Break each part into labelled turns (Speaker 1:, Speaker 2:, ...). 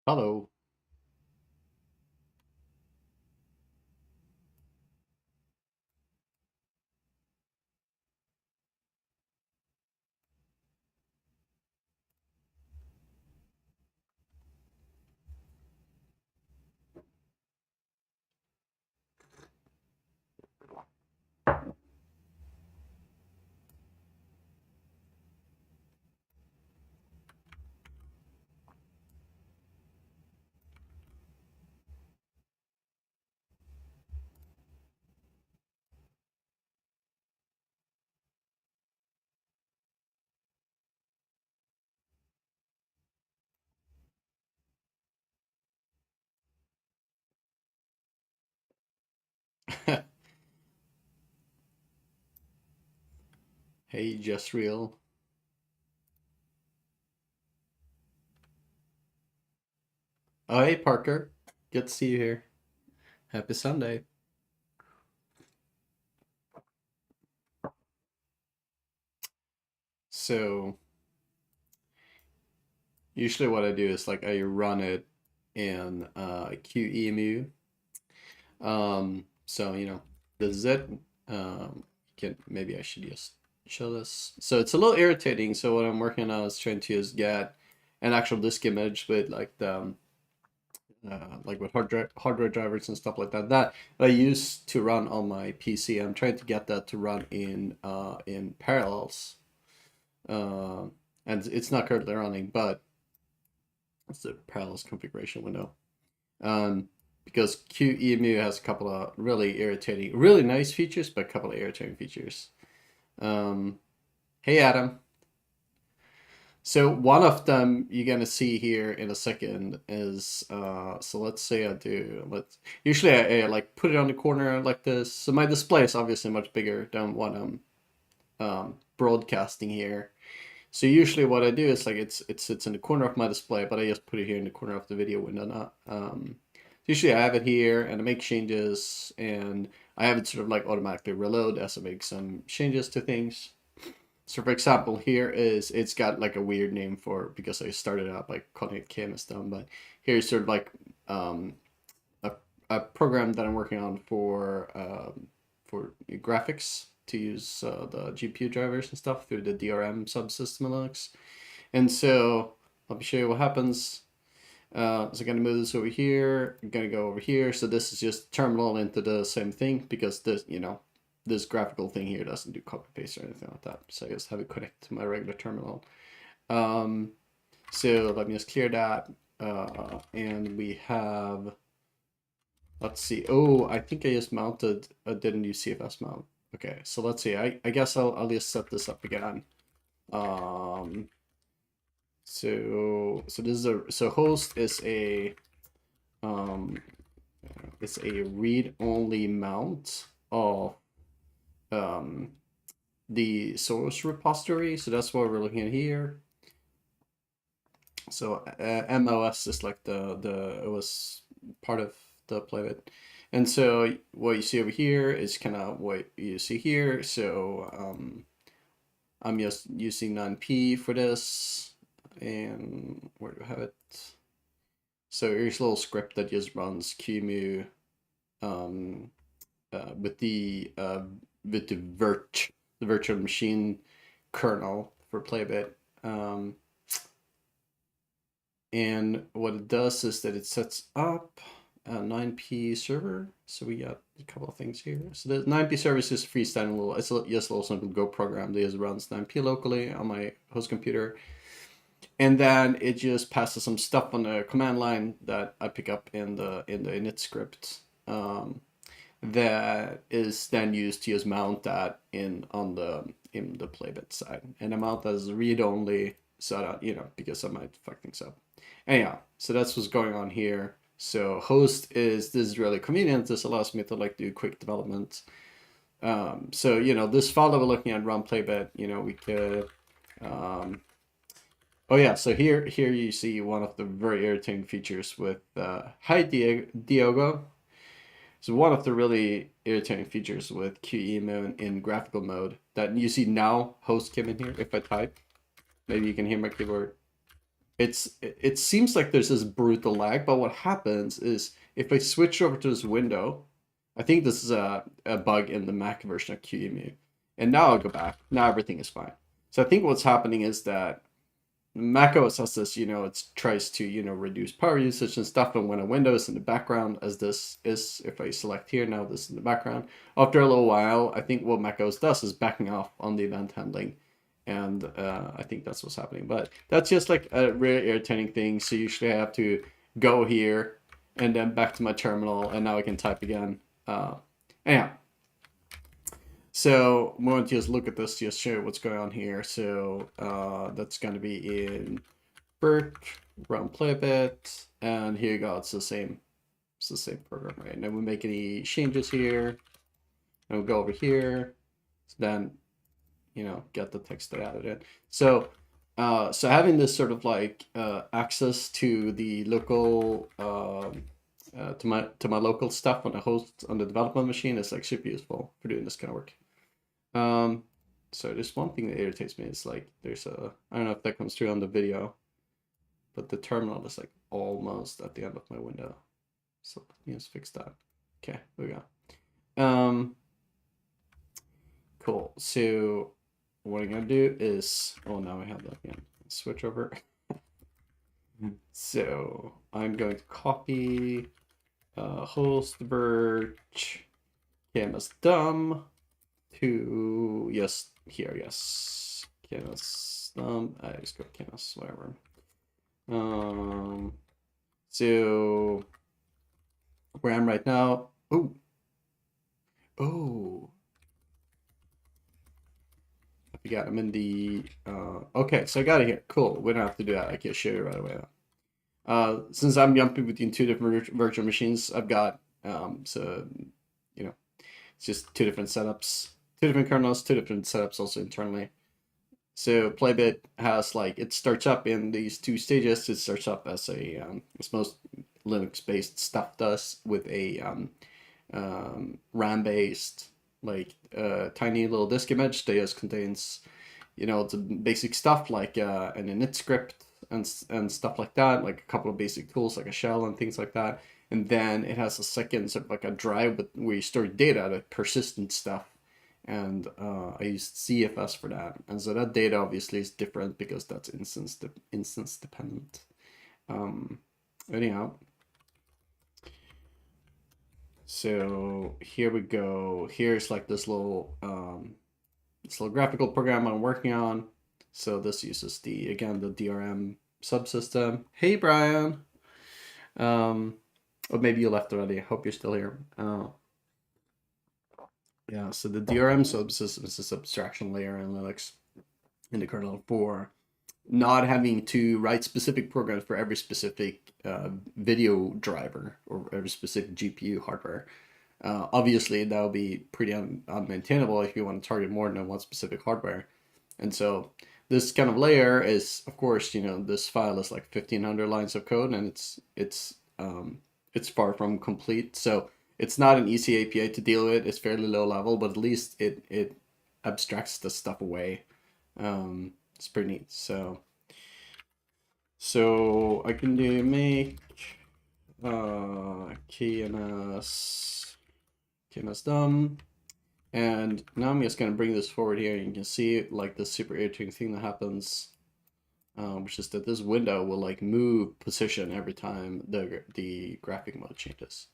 Speaker 1: Hello. Hey, just real. Oh, hey, Parker. Good to see you here. Happy Sunday. So, usually what I do is like I run it in QEMU. So, this is it. Maybe I should just show this. So it's a little irritating. So what I'm working on is trying to just get an actual disk image with like with hardware drivers and stuff like that that I use to run on my PC. I'm trying to get that to run in Parallels, uh, and it's not currently running, but it's the Parallels configuration window. Um, because QEMU has a couple of really irritating, really nice features, but a couple of irritating features. Um, hey Adam. So one of them you're gonna see here in a second is so let's say let's usually I like put it on the corner like this. So my display is obviously much bigger than what I'm broadcasting here. So usually what I do is like it sits in the corner of my display, but I just put it here in the corner of the video window. Not usually I have it here and I make changes and I have it sort of like automatically reload as I make some changes to things. So for example, here is it's got like a weird name for because I started out by calling it Canistone, but here's sort of like um, a, a program that I'm working on for graphics to use the GPU drivers and stuff through the DRM subsystem in Linux. And so let me show you what happens. So I'm gonna move this over here. I'm gonna go over here. So this is just terminal into the same thing because this graphical thing here doesn't do copy paste or anything like that. So I just have it connect to my regular terminal. Um, so let me just clear that. And we have, let's see. Oh, I think I just mounted a didn't use CFS mount. Okay, so let's see. I guess I'll just set this up again. Um, so this is so host is a um it's a read-only mount of um the source repository. So that's what we're looking at here. So MOS is like the OS part of the Playbit. And so what you see over here is kind of what you see here. So I'm just using 9p for this. And where do I have it? So here's a little script that just runs QEMU um, with the virtual machine kernel for Playbit. And what it does is that it sets up a 9p server. So we got a couple of things here. So the 9p server is just freestanding little, it's just a little simple Go program that just runs 9p locally on my host computer. And then it just passes some stuff on the command line that I pick up in the init script. That is then used to just mount that in the Playbit side. And I mount that as read only, so that, because I might fuck things up. Anyhow, so that's what's going on here. So host this is really convenient. This allows me to like do quick development. So this file that we're looking at, run Playbit, we could oh yeah, so here you see one of the very irritating features with hi Diogo. So one of the really irritating features with QEMU in graphical mode that you see now host came in here. If I type, maybe you can hear my keyboard. it seems like there's this brutal lag, but what happens is if I switch over to this window, I think this is a bug in the Mac version of QEMU. And now I'll go back. Now everything is fine. So I think what's happening is that Mac OS has this, it tries to, reduce power usage and stuff. And when a window is in the background, as this is, if I select here, now this is in the background. After a little while, I think what Mac OS does is backing off on the event handling. And I think that's what's happening. But that's just like a really irritating thing. So usually I have to go here and then back to my terminal. And now I can type again. Anyhow. So I'm going to just look at this, just show you what's going on here. So that's going to be in Bert, run Playbit, and here you go. It's the same program, right? And then we make any changes here, and we'll go over here. So then, get the text that I added in. So so having this sort of like access to the local to my local stuff on the host on the development machine is like super useful for doing this kind of work. So there's one thing that irritates me is like there's I don't know if that comes through on the video, but the terminal is like almost at the end of my window. So let's fix that. Okay, there we go. Cool. So what I'm gonna do is, oh, now I have that again. Switch over. So I'm going to copy host virch KMS dumb to here, KMS dumb. I just go KMS, whatever. So where I'm right now. Oh, I forgot I'm in the okay, so I got it here. Cool. We don't have to do that. I can show you right away. Since I'm jumping between two different virtual machines, I've got so it's just two different setups, two different kernels, two different setups also internally. So Playbit has like, it starts up in these two stages. It starts up as a as most Linux-based stuff does, with a RAM-based like tiny little disk image that just contains the basic stuff like an init script and stuff like that, like a couple of basic tools like a shell and things like that. And then it has a second sort of like a drive where you store data, the persistent stuff. And I used CFS for that. And so that data obviously is different because that's instance dependent. Anyhow. So here we go. Here's like this little graphical program I'm working on. So this uses the DRM subsystem. Hey, Brian. Or maybe you left already. I hope you're still here. Yeah, so the DRM subsystem is this abstraction layer in Linux in the kernel for not having to write specific programs for every specific video driver or every specific GPU hardware. Obviously, that would be pretty unmaintainable if you want to target more than one specific hardware. And so this kind of layer is, of course, this file is like 1,500 lines of code, and it's far from complete. So it's not an easy API to deal with. It's fairly low level, but at least it abstracts the stuff away. It's pretty neat. So I can do make KMS dumb. And now I'm just going to bring this forward here, and you can see like the super irritating thing that happens, which is that this window will like move position every time the graphic mode changes.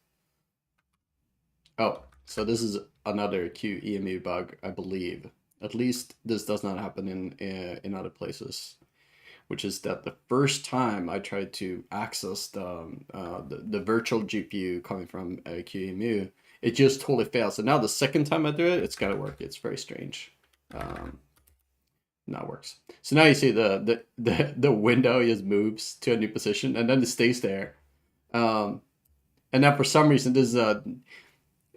Speaker 1: Oh, so this is another QEMU bug, I believe. At least this does not happen in other places, which is that the first time I tried to access the virtual GPU coming from QEMU, it just totally fails. And now the second time I do it, it's got to work. It's very strange. Now it works. So now you see the window just moves to a new position, and then it stays there. And then for some reason, this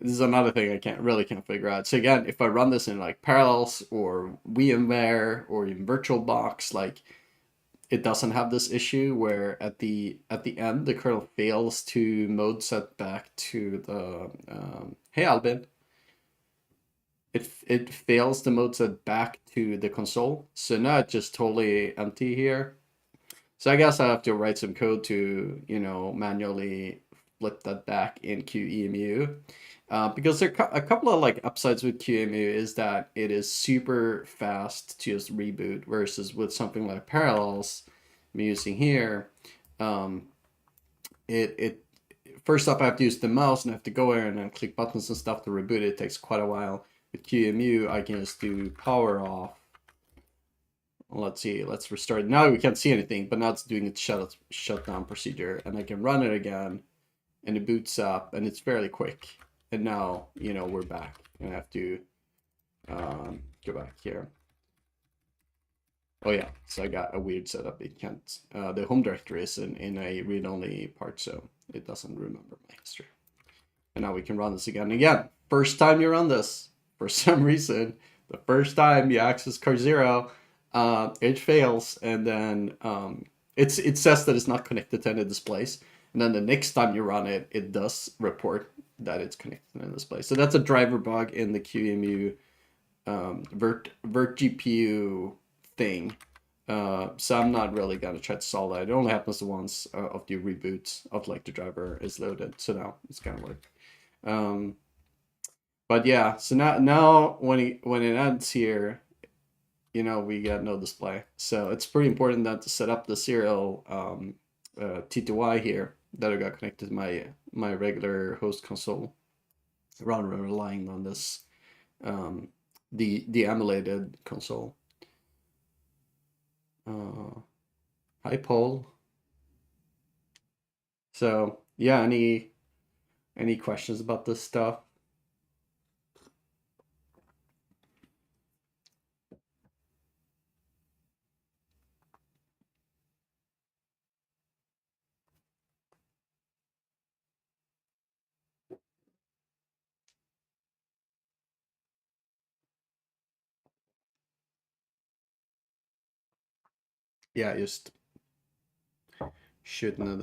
Speaker 1: is another thing I can't figure out. So again, if I run this in like Parallels or VMware or even VirtualBox, like it doesn't have this issue where at the end the kernel fails to mode set back to the hey Albin. It fails the mode set back to the console. So now it's just totally empty here. So I guess I have to write some code to, manually flip that back in QEMU. Because there are a couple of like upsides with QEMU is that it is super fast to just reboot versus with something like Parallels I'm using here. Um, it first up I have to use the mouse and I have to go in and click buttons and stuff to reboot it. It takes quite a while. With QEMU, I can just do power off. Let's see, let's restart. Now we can't see anything, but now it's doing its shutdown procedure, and I can run it again, and it boots up, and it's fairly quick. And now, we're back. And I have to go back here. Oh yeah, so I got a weird setup. It can't, the home directory is in a read-only part, so it doesn't remember my history. And now we can run this again and again. First time you run this, for some reason, the first time you access car 0, it fails, and then it says that it's not connected to any displays. And then the next time you run it, it does report that it's connected to any display. So that's a driver bug in the QEMU Virt GPU thing. So I'm not really gonna try to solve that. It only happens once of the reboots of like the driver is loaded. So now it's gonna work. But yeah, so now when it ends here, we got no display. So it's pretty important that to set up the serial TTY here that I got connected to my regular host console rather than relying on this the emulated console. Hi Paul. So yeah, any questions about this stuff? Yeah, just shooting it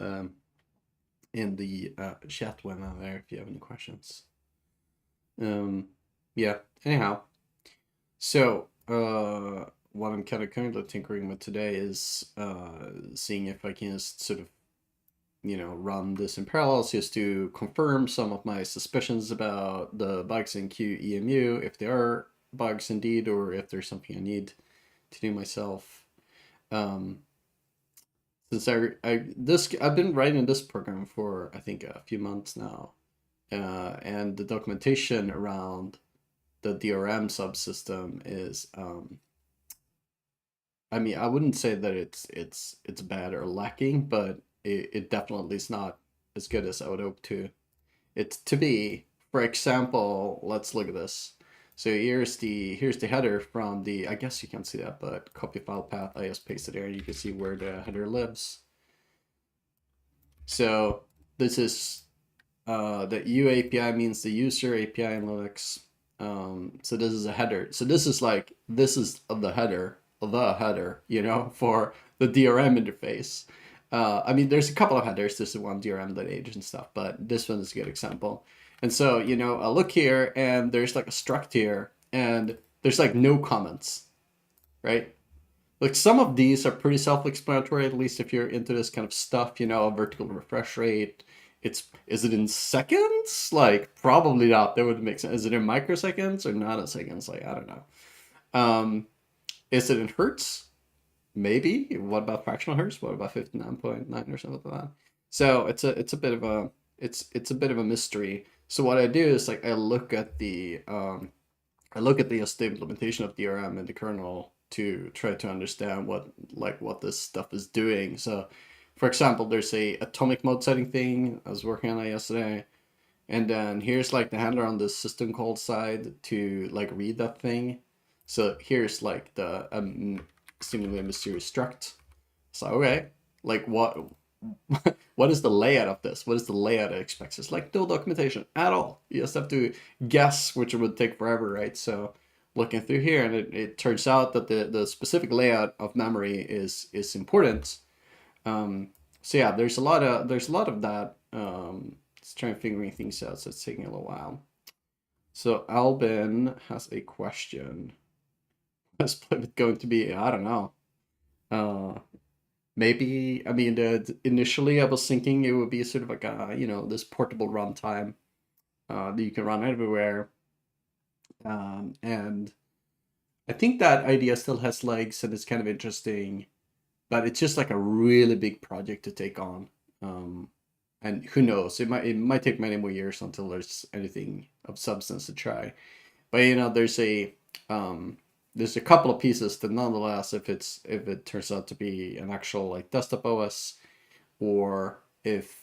Speaker 1: in the chat window there if you have any questions. Yeah, anyhow. So, what I'm kind of currently tinkering with today is seeing if I can just sort of, run this in parallel just to confirm some of my suspicions about the bugs in QEMU, if there are bugs indeed, or if there's something I need to do myself. Since I've been writing this program for I think a few months now, and the documentation around the DRM subsystem is I mean, I wouldn't say that it's bad or lacking, but it definitely is not as good as I would hope to it to be. For example, let's look at this. So here's the header from the, I guess you can't see that, but copy file path. I just pasted there. You can see where the header lives. So this is the U API means the user API in Linux. So this is a header. So this is the header, for the DRM interface. I mean, there's a couple of headers. There's the one DRM.h and stuff, but this one is a good example. And so, I look here and there's like a struct here and there's like no comments, right? Like some of these are pretty self-explanatory, at least if you're into this kind of stuff, a vertical refresh rate. Is it in seconds? Like probably not. That would make sense. Is it in microseconds or not in seconds? Like I don't know. Is it in hertz? Maybe. What about fractional hertz? What about 59.9 or something like that? So it's a bit of a mystery. So what I do is like I look at the stable implementation of DRM in the kernel to try to understand what this stuff is doing. So, for example, there's a atomic mode setting thing I was working on it yesterday, and then here's like the handler on the system call side to like read that thing. So here's like the seemingly mysterious struct. So okay, like what is the layout of this? What is the layout it expects? It's like no documentation at all. You just have to guess, which would take forever, right? So looking through here, and it turns out that the specific layout of memory is important. So yeah, there's a lot of that. It's trying to figuring things out, so it's taking a little while. So Albin has a question. Is Playbit going to be? I don't know. maybe, I mean, initially I was thinking it would be sort of like a, this portable runtime that you can run everywhere. And I think that idea still has legs and it's kind of interesting, but it's just like a really big project to take on. And who knows, it might take many more years until there's anything of substance to try. But there's a couple of pieces that nonetheless, if it turns out to be an actual like desktop OS, or if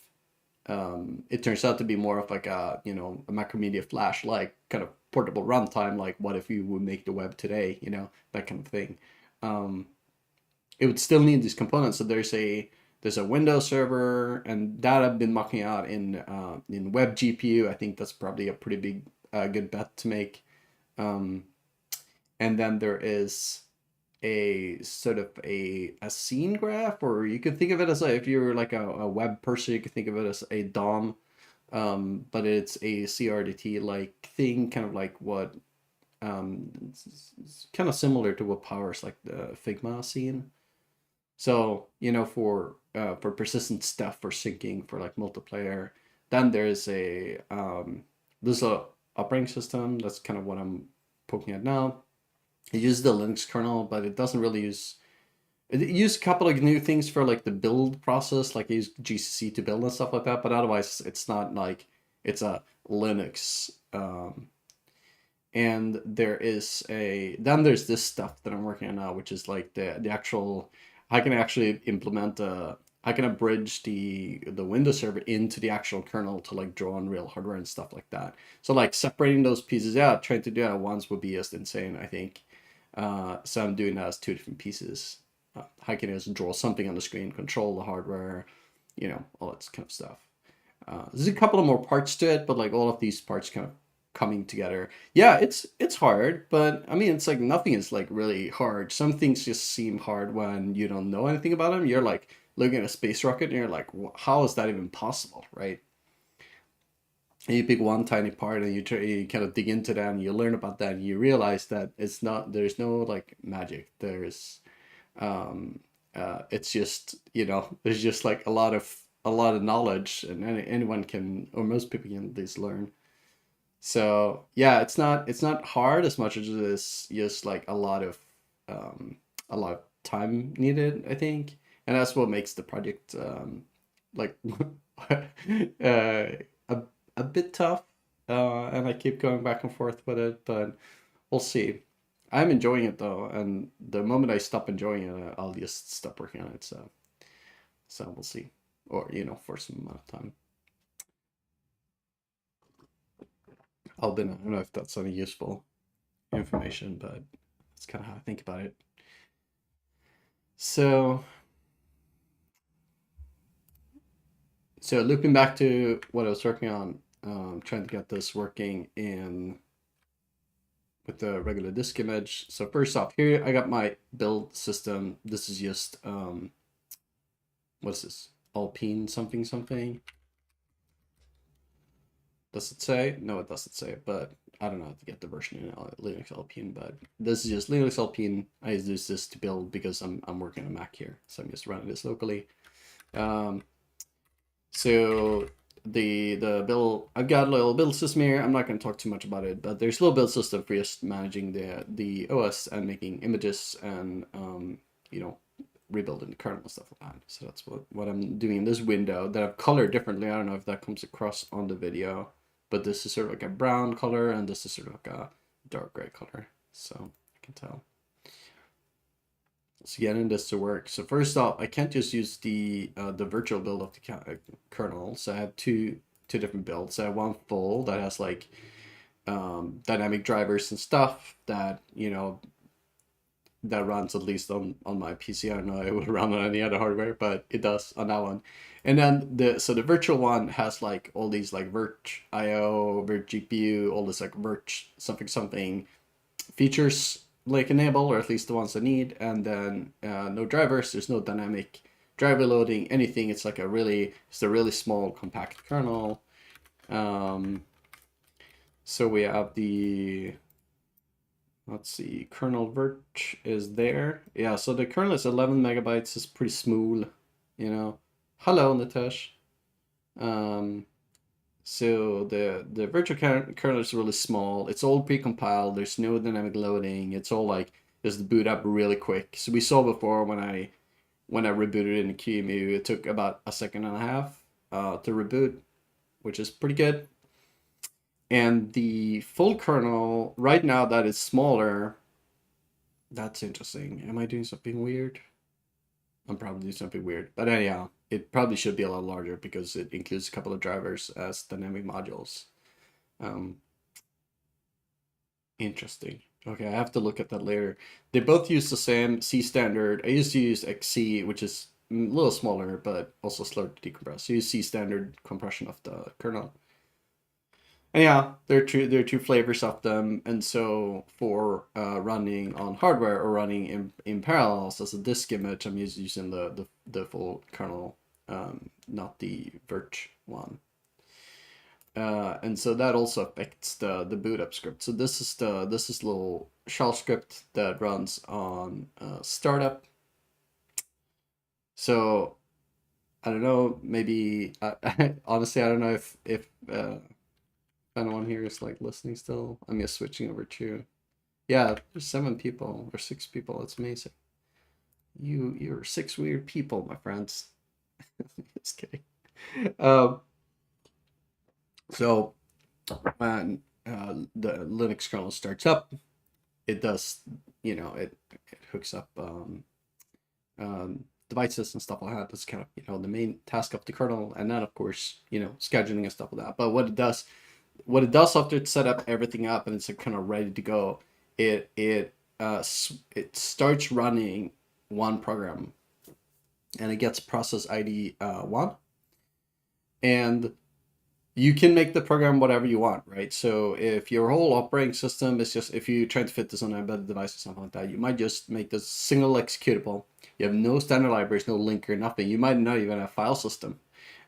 Speaker 1: it turns out to be more of like a Macromedia Flash like kind of portable runtime, like what if you would make the web today, that kind of thing. It would still need these components. So there's a Windows server, and that I've been mucking out in web GPU. I think that's probably a pretty big good bet to make. And then there is a sort of a scene graph, or you could think of it as if you're like a web person, you could think of it as a DOM, but it's a CRDT like thing, kind of like what it's kind of similar to what powers like the Figma scene. So for persistent stuff, for syncing, for like multiplayer, then there's a operating system. That's kind of what I'm poking at now. It uses the Linux kernel, but it doesn't really use. It used a couple of new things for like the build process, like it used GCC to build and stuff like that. But otherwise, it's not like it's a Linux. And there's this stuff that I'm working on now, which is like the actual. I can actually implement I can abridge the Windows server into the actual kernel to like draw on real hardware and stuff like that. So like separating those pieces out, trying to do that at once would be just insane, I think. So I'm doing that as two different pieces. I can just draw something on the screen, control the hardware, all that kind of stuff. There's a couple of more parts to it, but like all of these parts kind of coming together. Yeah, it's hard, but I mean, it's like nothing is like really hard. Some things just seem hard when you don't know anything about them. You're like looking at a space rocket and you're like, how is that even possible, right? And you pick one tiny part and you kind of dig into that and you learn about that and you realize that there's no like magic. It's just, there's just like a lot of knowledge, and anyone can, or most people can at least learn. So yeah, it's not hard as much as it is just like a lot of time needed, I think, and that's what makes the project like a bit tough. And I keep going back and forth with it, but we'll see. I'm enjoying it though, and the moment I stop enjoying it, I'll just stop working on it. So we'll see, or for some amount of time. I don't know if that's any useful information, but that's kind of how I think about it. So looping back to what I was working on, trying to get this working with the regular disk image. So first off, here I got my build system. This is just what's this? Alpine something something. Does it say? No, it doesn't say, but I don't know how to get the version in Linux Alpine, but this is just Linux Alpine. I use this to build because I'm working on Mac here, so I'm just running this locally. So the build, I've got a little build system here. I'm not going to talk too much about it, but there's a little build system for just managing the OS and making images and rebuilding the kernel and stuff like that. So that's what I'm doing in this window that I've colored differently. I don't know if that comes across on the video, but this is sort of like a brown color and this is sort of like a dark gray color. So I can tell. So getting this to work. So first off, I can't just use the virtual build of the kernel. So I have two different builds. I have one full that has like dynamic drivers and stuff that that runs at least on my PC. I don't know it would run on any other hardware, but it does on that one. And then the virtual one has like all these like Virt IO, Virt GPU, all this like Virt something features like enable, or at least the ones I need. And then no drivers. There's no dynamic driver loading, anything. It's like a really small compact kernel. So we have the Let's see, kernel virt is there. Yeah, so the kernel is 11 megabytes. It's pretty small, you know. Hello, Nitesh. Um, so the virtual kernel is really small. It's all precompiled. There's no dynamic loading. It's all like just boot up really quick. So we saw before when I rebooted in the QEMU, it took about a second and a half to reboot, which is pretty good. And the full kernel right now that is smaller. That's interesting. Am I doing something weird? I'm probably doing something weird. But anyhow, it probably should be a lot larger because it includes a couple of drivers as dynamic modules. Um, Interesting. Okay, I have to look at that later. They both use the same C standard. I used to use XC, which is a little smaller, but also slower to decompress. So use C standard compression of the kernel. And yeah, there are two flavors of them, and so for running on hardware or running in parallels as a disk image, I'm using the full kernel, not the virt one. And so that also affects the boot up script. So this is little shell script that runs on startup. So I don't know, maybe honestly I don't know if anyone here is like listening still. I'm just switching over to, yeah, there's 7 people or 6 people. That's amazing. You're 6 weird people, my friends. Just kidding. Um, so when the Linux kernel starts up, it does, it hooks up devices and stuff like that. That's kind of, the main task of the kernel, and then of course, scheduling and stuff like that. But what it does after it's set up everything up and it's kind of ready to go, it starts running one program, and it gets process ID 1, and you can make the program whatever you want, right? So if your whole operating system is just, if you try to fit this on an embedded device or something like that, you might just make this single executable. You have no standard libraries, no linker, nothing. You might not even have a file system.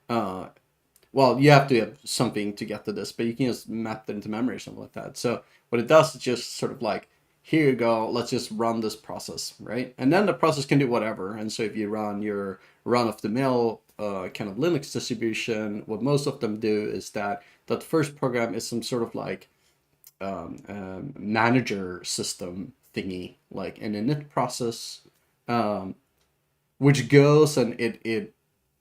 Speaker 1: Well, you have to have something to get to this, but you can just map it into memory or something like that. So what it does is just sort of like, here you go, let's just run this process, right? And then the process can do whatever. And so if you run your run-of-the-mill kind of Linux distribution, what most of them do is that first program is some sort of like manager system thingy, like an init process, which goes and it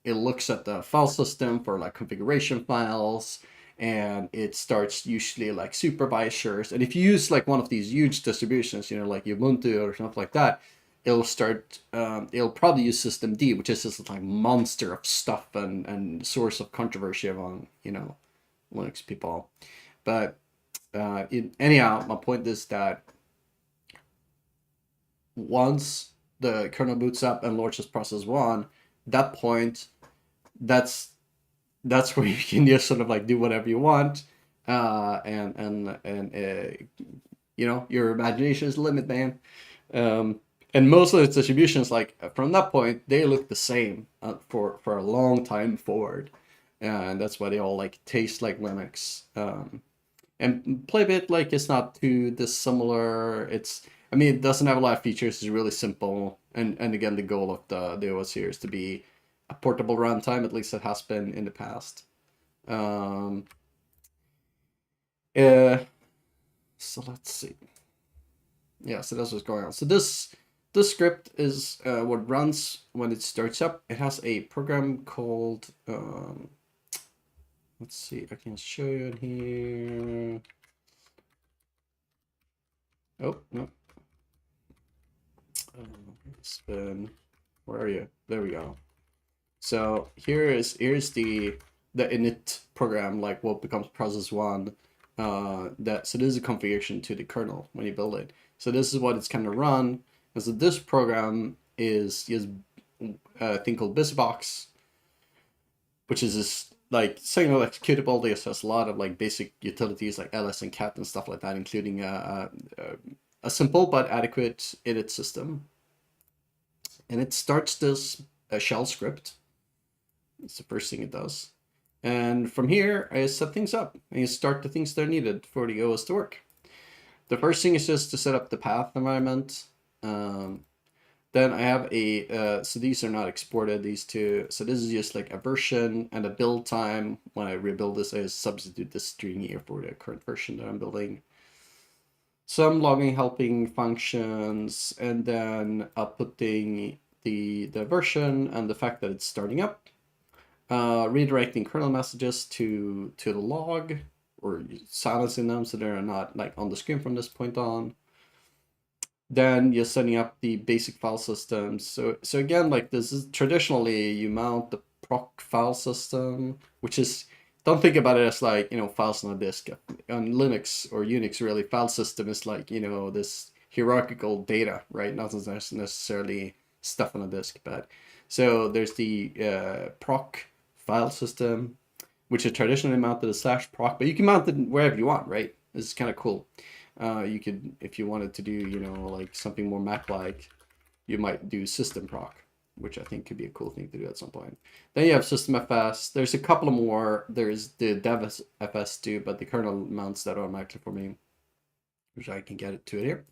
Speaker 1: looks at the file system for like configuration files, and it starts usually like supervisors. And if you use like one of these huge distributions, like Ubuntu or something like that, it'll probably use systemd, which is this like monster of stuff and source of controversy among Linux people. But anyhow, my point is that once the kernel boots up and launches process 1, that point, that's where you can just sort of like do whatever you want, and your imagination is the limit, man. And most of the distributions, like from that point, they look the same for a long time forward, and that's why they all like taste like Linux. And Playbit, like, it's not too dissimilar. It doesn't have a lot of features. It's really simple, and again, the goal of the OS here is to be a portable runtime. At least it has been in the past. Um, so let's see. Yeah, so that's what's going on. So this script is what runs when it starts up. It has a program called let's see, I can show you in here. Oh no, spin. Where are you? There we go. So here's the init program, like what becomes process 1. So this is a configuration to the kernel when you build it. So this is what it's kind of run. And so this program is a thing called BusyBox, which is this like single executable. This has a lot of like basic utilities like ls and cat and stuff like that, including a simple but adequate init system. And it starts this shell script. It's the first thing it does. And from here, I set things up and you start the things that are needed for the OS to work. The first thing is just to set up the path environment. Then I have so these are not exported, these two. So this is just like a version and a build time. When I rebuild this, I substitute the string here for the current version that I'm building. Some logging helping functions, and then outputting the version and the fact that it's starting up. Redirecting kernel messages to the log, or silencing them so they're not like on the screen from this point on. Then you're setting up the basic file system. So again, like this is traditionally you mount the proc file system, which is, don't think about it as like, files on a disk. On Linux or Unix, really, file system is like, this hierarchical data, right? Not necessarily stuff on a disk, but so there's the proc file system, which is traditionally mounted as /proc, but you can mount it wherever you want, right? This is kind of cool. You could, if you wanted to do, like something more Mac-like, you might do system proc, which I think could be a cool thing to do at some point. Then you have systemfs. There's a couple of more. There's the devfs too, but the kernel mounts that automatically for me, which I can get it to it here.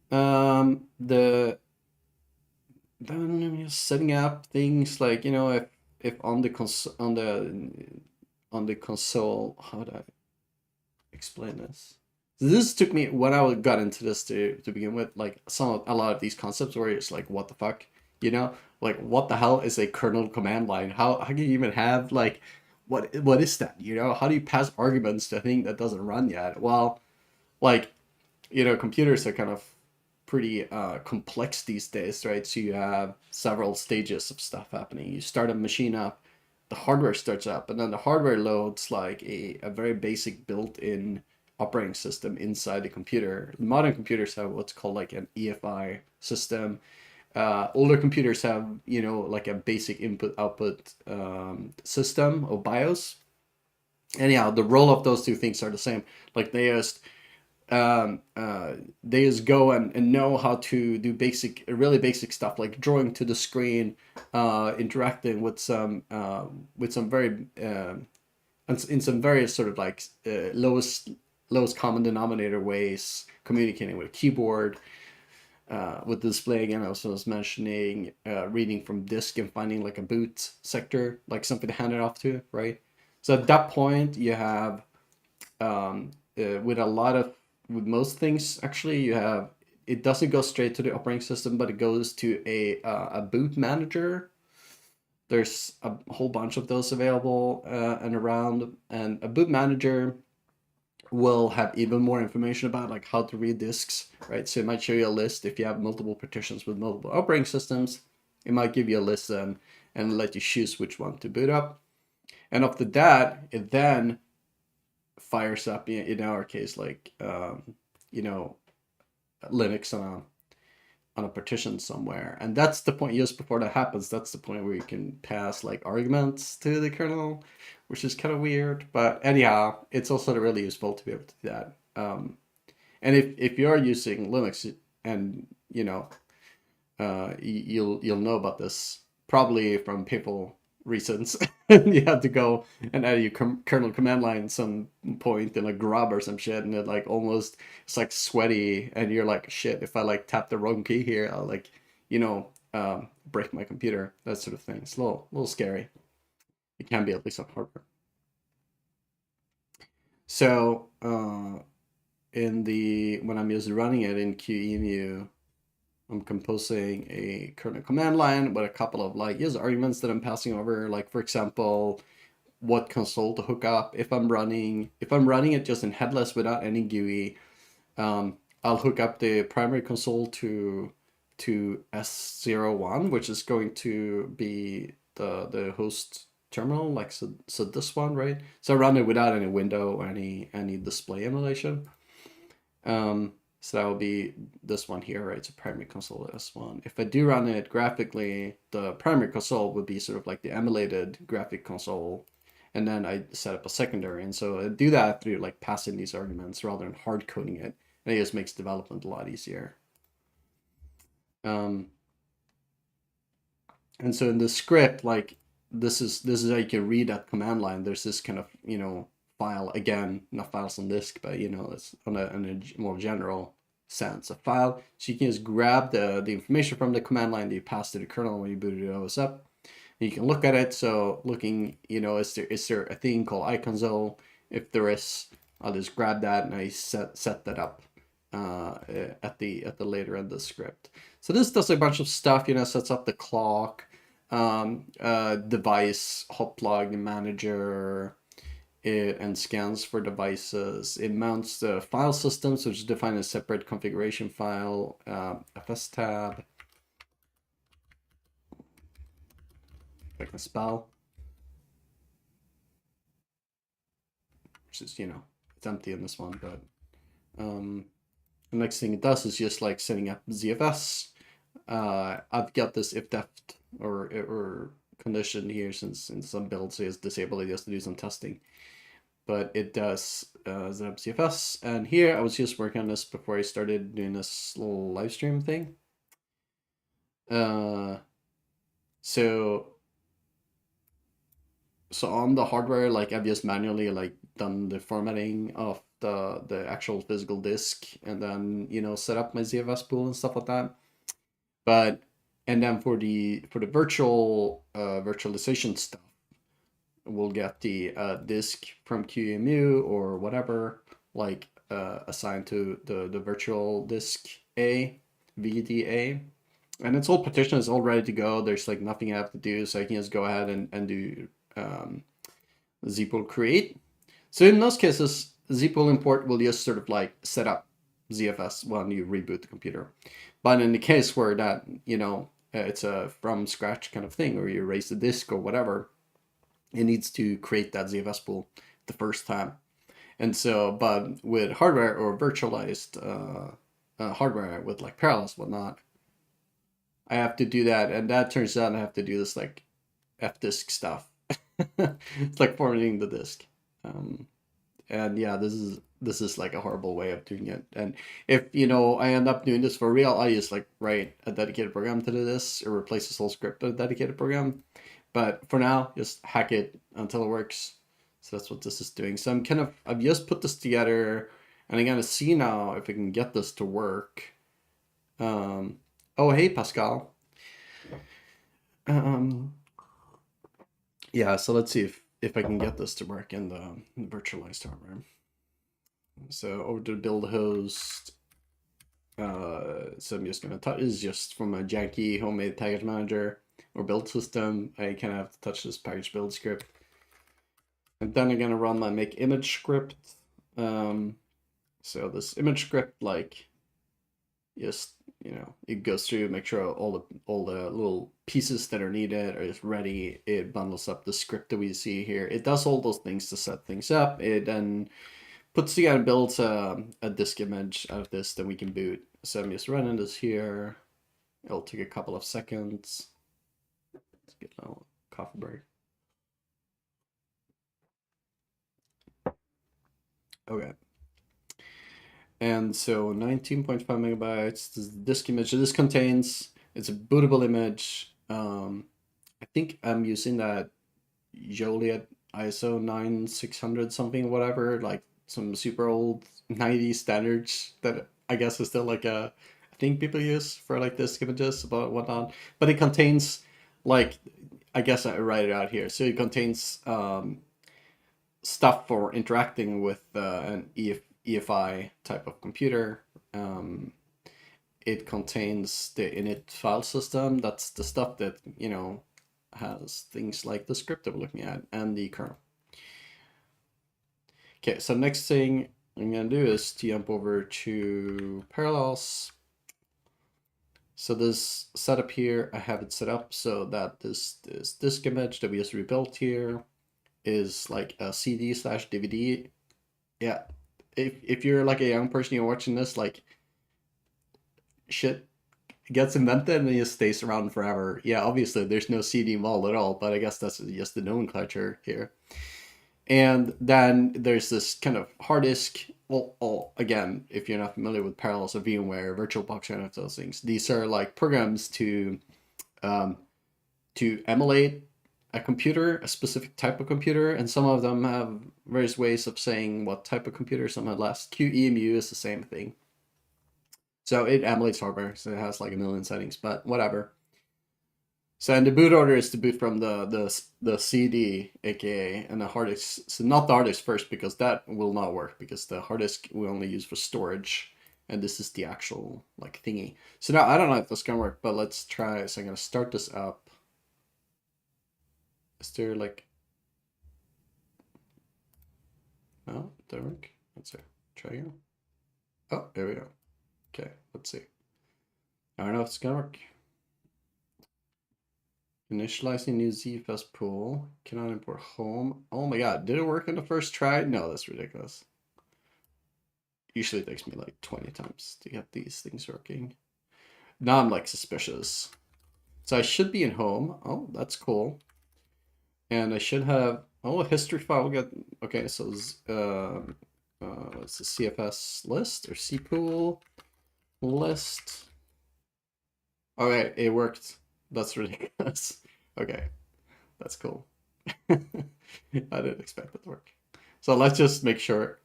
Speaker 1: Then I'm just setting up things like, if on the console, how do I explain this? This took me, when I got into this to begin with, like a lot of these concepts where it's like, what the fuck, like what the hell is a kernel command line? How can you even have like, what is that? How do you pass arguments to a thing that doesn't run yet? Well, like, computers are kind of pretty complex these days, right? So you have several stages of stuff happening. You start a machine up, the hardware starts up, and then the hardware loads like a very basic built-in operating system inside the computer. Modern computers have what's called like an EFI system. Older computers have, like a basic input-output system or BIOS. Anyhow, the role of those two things are the same. Like they just go and know how to do really basic stuff like drawing to the screen, interacting with some very in some very sort of like lowest common denominator ways, communicating with a keyboard, with the display again. I was mentioning reading from disk and finding like a boot sector, like something to hand it off to, right? So at that point you have with most things, actually, it doesn't go straight to the operating system, but it goes to a boot manager. There's a whole bunch of those available and around, and a boot manager will have even more information about like how to read disks, right? So it might show you a list if you have multiple partitions with multiple operating systems. It might give you a list and let you choose which one to boot up. And after that, it then fires up, in our case, like Linux on a partition somewhere, and that's the point. Just before that happens, that's the point where you can pass like arguments to the kernel, which is kind of weird, but anyhow, it's also really useful to be able to do that. And if you are using Linux, and you'll know about this probably from people reasons. You have to go and add your kernel command line some point in a grub or some shit, and it like almost, it's like sweaty, and you're like, shit, if I like tap the wrong key here, I'll like break my computer, that sort of thing. It's a little scary. It can be, at least on hardware. So when I'm just running it in QEMU, I'm composing a kernel command line with a couple of like arguments that I'm passing over. Like, for example, what console to hook up. If I'm running it just in headless without any GUI, I'll hook up the primary console to S01, which is going to be the host terminal, like so this one, right? So I run it without any window or any display emulation. So that will be this one here, right? So primary console S1. If I do run it graphically, the primary console would be sort of like the emulated graphic console, and then I set up a secondary. And so I do that through like passing these arguments rather than hard coding it, and it just makes development a lot easier. And so in the script, like this is how you can read that command line. There's this kind of file. Again, not files on disk, but you know, it's on a more general sense, a file. So you can just grab the information from the command line that you pass to the kernel when you boot the OS up. And you can look at it. So looking, you know, is there a thing called iconsole? If there is, I'll just grab that and I set that up at the later end of the script. So this does a bunch of stuff, you know, sets up the clock, device hot log manager, and scans for devices. It mounts the file systems, which is defined as separate configuration file, FS tab, if I can spell, which is, you know, it's empty in this one, but the next thing it does is just like setting up ZFS. I've got this if def or condition here since in some builds is disabled. It has to do some testing, but it does set up ZFS. And here I was just working on this before I started doing this little live stream thing. So on the hardware, like I've just manually like done the formatting of the actual physical disk, and then, you know, set up my ZFS pool and stuff like that. But and then for the virtual virtualization stuff, we'll get the disk from QEMU or whatever, like assigned to the virtual disk A, VDA. And it's all partitioned, it's all ready to go. There's like nothing I have to do, so I can just go ahead and do zpool create. So in those cases, zpool import will just sort of like set up ZFS when you reboot the computer. But in the case where that, you know, it's a from scratch kind of thing, or you erase the disk or whatever, it needs to create that ZFS pool the first time. And so, but with hardware or virtualized hardware with like parallels, whatnot, I have to do that. And that turns out I have to do this like fdisk stuff. It's like formatting the disk. And yeah, this is like a horrible way of doing it. And if, you know, I end up doing this for real, I just like write a dedicated program to do this, or replace this whole script with a dedicated program. But for now, just hack it until it works. So that's what this is doing. So I've just put this together, and I'm gonna see now if I can get this to work. Oh, hey, Pascal. Yeah, so let's see if I can get this to work in the virtualized hardware. So over to build host. So I'm just gonna touch, is just from a janky homemade package manager or build system. I kind of have to touch this package build script. And then I'm gonna run my make image script. So this image script, like, just, you know, it goes through, make sure all the little pieces that are needed are just ready. It bundles up the script that we see here. It does all those things to set things up. It then puts together, builds a disk image out of this that we can boot. So I'm just running this here. It'll take a couple of seconds. Let's get a little coffee break. Okay. And so 19.5 megabytes, this is the disk image. So this contains, it's a bootable image. I think I'm using that Joliet ISO 9600 something, whatever, like some super old 90s standards that I guess is still like a thing people use for like disk images about whatnot. But it contains, like, I guess I write it out here. So it contains stuff for interacting with an EFI type of computer. It contains the init file system. That's the stuff that, you know, has things like the script that we're looking at, and the kernel. Okay, so next thing I'm gonna do is jump over to Parallels. So this setup here, I have it set up so that this disk image that we just rebuilt here is like a CD/DVD. Yeah, if you're like a young person, you're watching this, like, shit gets invented and it just stays around forever. Yeah, obviously there's no CD involved at all, but I guess that's just the nomenclature here. And then there's this kind of hard disk. Well, again, if you're not familiar with Parallels of VMware, VirtualBox, and those things, these are like programs to emulate a computer, a specific type of computer, and some of them have various ways of saying what type of computer. Some have less. QEMU is the same thing. So it emulates hardware, so it has like a million settings, but whatever. So and the boot order is to boot from the CD, aka, and the hard disk. So not the hard disk first, because that will not work, because the hard disk we only use for storage, and this is the actual like thingy. So now I don't know if this can work, but let's try. So I'm gonna start this up. Is there like? No, it didn't work. Let's see. Try again. Oh, there we go. Okay, let's see. I don't know if it's gonna work. Initializing new ZFS pool. Cannot import home. Oh my god, did it work on the first try? No, that's ridiculous. Usually it takes me like 20 times to get these things working. Now I'm like suspicious. So I should be in home. Oh, that's cool. And I should have, oh, a history file. Get, okay, so it's the CFS list or cpool list. Okay, it worked. That's ridiculous. Okay, that's cool. I didn't expect it to work. So let's just make sure.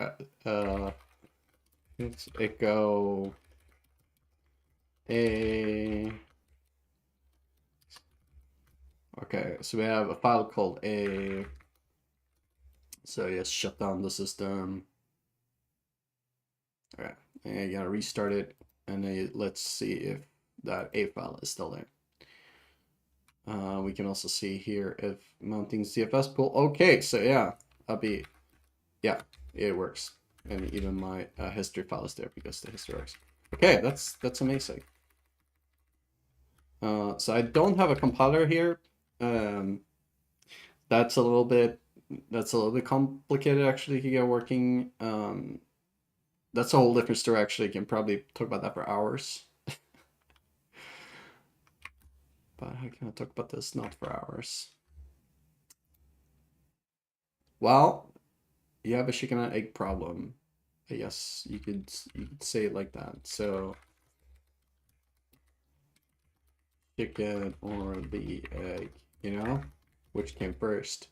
Speaker 1: Let's echo a. Okay, so we have a file called a. So yes, shut down the system. All right, and you gotta restart it, and then let's see if that a file is still there. We can also see here if mounting CFS pool. Okay, so yeah, yeah, it works, and even my history file is there because the history works. Okay, that's amazing. So I don't have a compiler here. That's a little bit complicated actually to get working. That's a whole different story actually. You can probably talk about that for hours. But how can I talk about this not for hours? Well, you have a chicken and egg problem. I guess you could say it like that. So chicken or the egg, you know, which came first?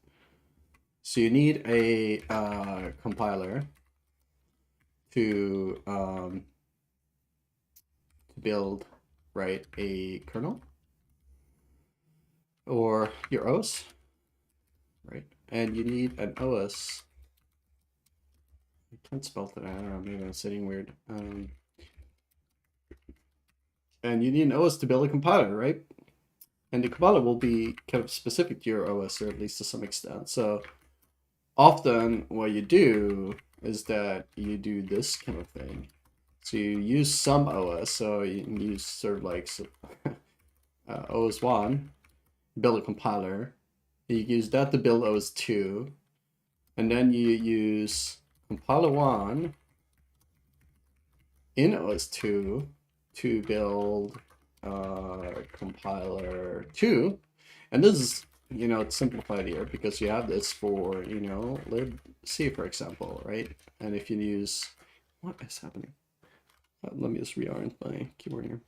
Speaker 1: So you need a compiler to build, right, a kernel or your OS, right? And you need an OS. I can't spell that. I don't know. Maybe I'm sitting weird. And you need an OS to build a compiler, right? And the compiler will be kind of specific to your OS, or at least to some extent. So often what you do is that you do this kind of thing. So you use some OS, so you can use sort of like OS 1, build a compiler. You use that to build OS 2, and then you use compiler 1 in OS 2 to build compiler 2. And this is, you know, it's simplified here because you have this for, you know, libc, for example, right? And if you use, what is happening? Let me just reorient my keyboard here.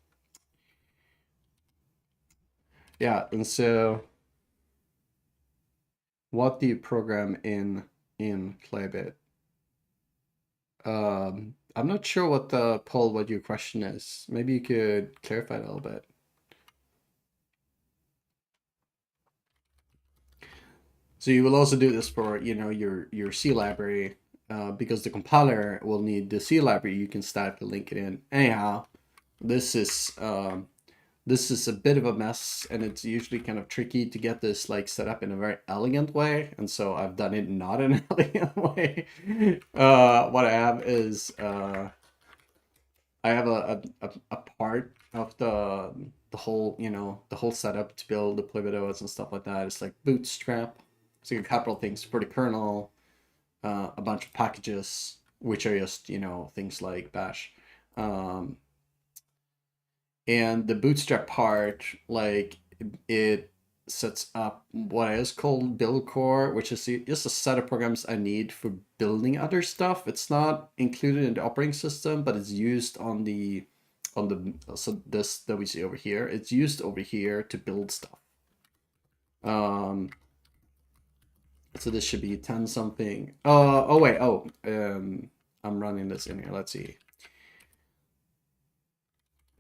Speaker 1: Yeah, and so what do you program in Playbit? I'm not sure what what your question is. Maybe you could clarify it a little bit. So you will also do this for, you know, your C library, because the compiler will need the C library. You can statically link it in. Anyhow, this is a bit of a mess, and it's usually kind of tricky to get this like set up in a very elegant way. And so I've done it not in an elegant way. What I have is I have a part of the whole, you know, the whole setup to build the Playbit OS and stuff like that. It's like Bootstrap. So you have a couple of things for the kernel, a bunch of packages, which are just, you know, things like bash. And the Bootstrap part, like, it sets up what is called build core, which is just a set of programs I need for building other stuff. It's not included in the operating system, but it's used on the so this that we see over here. It's used over here to build stuff. So this should be 10 something. Oh wait, I'm running this in here. Let's see.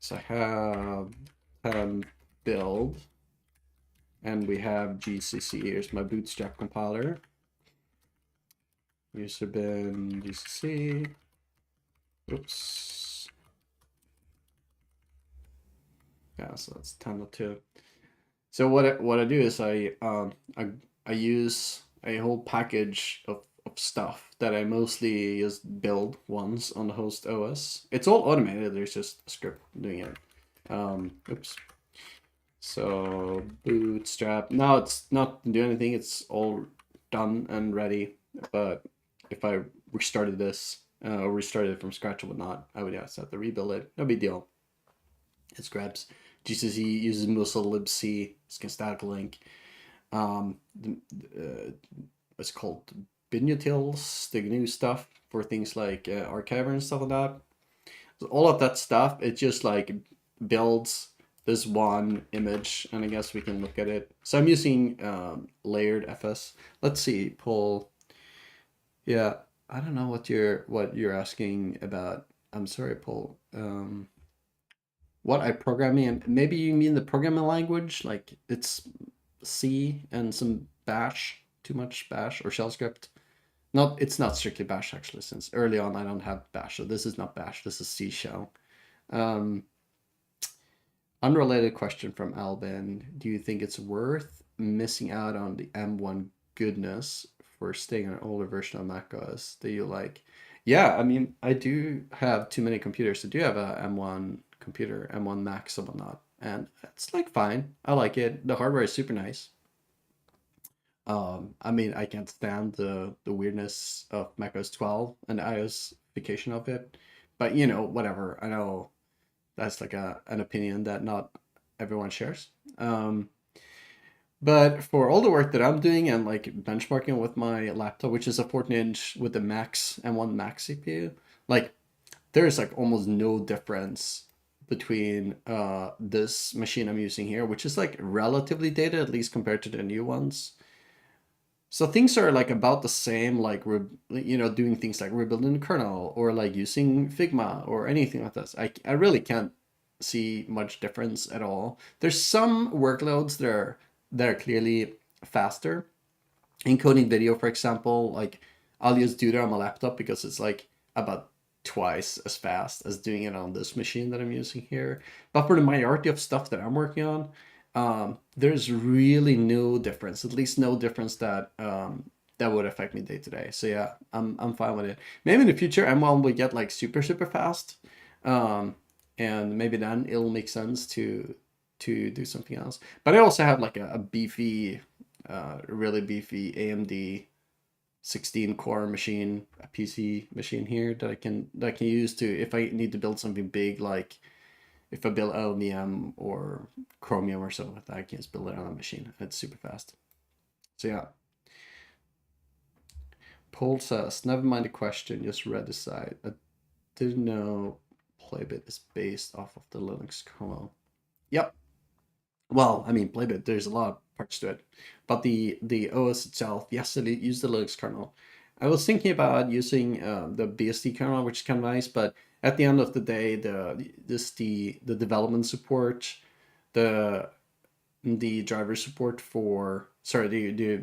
Speaker 1: So I have 10 build, and we have GCC. Here's my Bootstrap compiler. User bin GCC. Oops. Yeah, so that's 10.2. So what I do is I use a whole package of stuff that I mostly just build once on the host OS. It's all automated. There's just a script doing it. Oops. So Bootstrap. Now it's not doing anything. It's all done and ready. But if I restarted this or restarted it from scratch or whatnot, I would just have to rebuild it. No big deal. It grabs GCC, uses Musel libc, it's static link. It's called binutils, the GNU stuff for things like archiver and stuff like that. So all of that stuff, it just like builds this one image, and I guess we can look at it. So I'm using layered FS. Let's see, pull. Yeah, I don't know what you're asking about. I'm sorry, Paul. What I program in? Maybe you mean the programming language, like it's C and some Bash, too much Bash or shell script. Not, it's not strictly Bash actually, since early on I don't have Bash, so this is not Bash. This is C shell. Unrelated question from Albin: do you think it's worth missing out on the M1 goodness for staying on an older version of macOS that you like? Yeah, I mean, I do have too many computers. I do have a M1 computer, M1 Max and whatnot, and it's like fine. I like it. The hardware is super nice. I mean, I can't stand the weirdness of macOS 12 and the iOSification of it, but you know, whatever. I know that's like an opinion that not everyone shares. But for all the work that I'm doing and like benchmarking with my laptop, which is a 14-inch with the Max M1 Max CPU, like there's like almost no difference between this machine I'm using here, which is like relatively dated, at least compared to the new ones. So things are like about the same, like you know, doing things like rebuilding the kernel or like using Figma or anything like this. I really can't see much difference at all. There's some workloads that are clearly faster. Encoding video, for example, like I'll just do that on my laptop because it's like about twice as fast as doing it on this machine that I'm using here. But for the majority of stuff that I'm working on, there's really no difference, at least no difference that that would affect me day to day. So yeah, I'm fine with it. Maybe in the future M1 will get like super fast, and maybe then it'll make sense to do something else. But I also have like a beefy, really beefy AMD 16 core machine, a PC machine here that I can use to, if I need to build something big, like if I build LVM or Chromium or something like that, I can just build it on a machine. It's super fast. So yeah. Paul says, never mind the question, just read the site. I didn't know Playbit is based off of the Linux kernel. Yep. Well, I mean, Playbit, there's a lot of parts to it. But the OS itself, yes, it used the Linux kernel. I was thinking about using the BSD kernel, which is kind of nice, but at the end of the day, the development support, the driver support for, sorry, the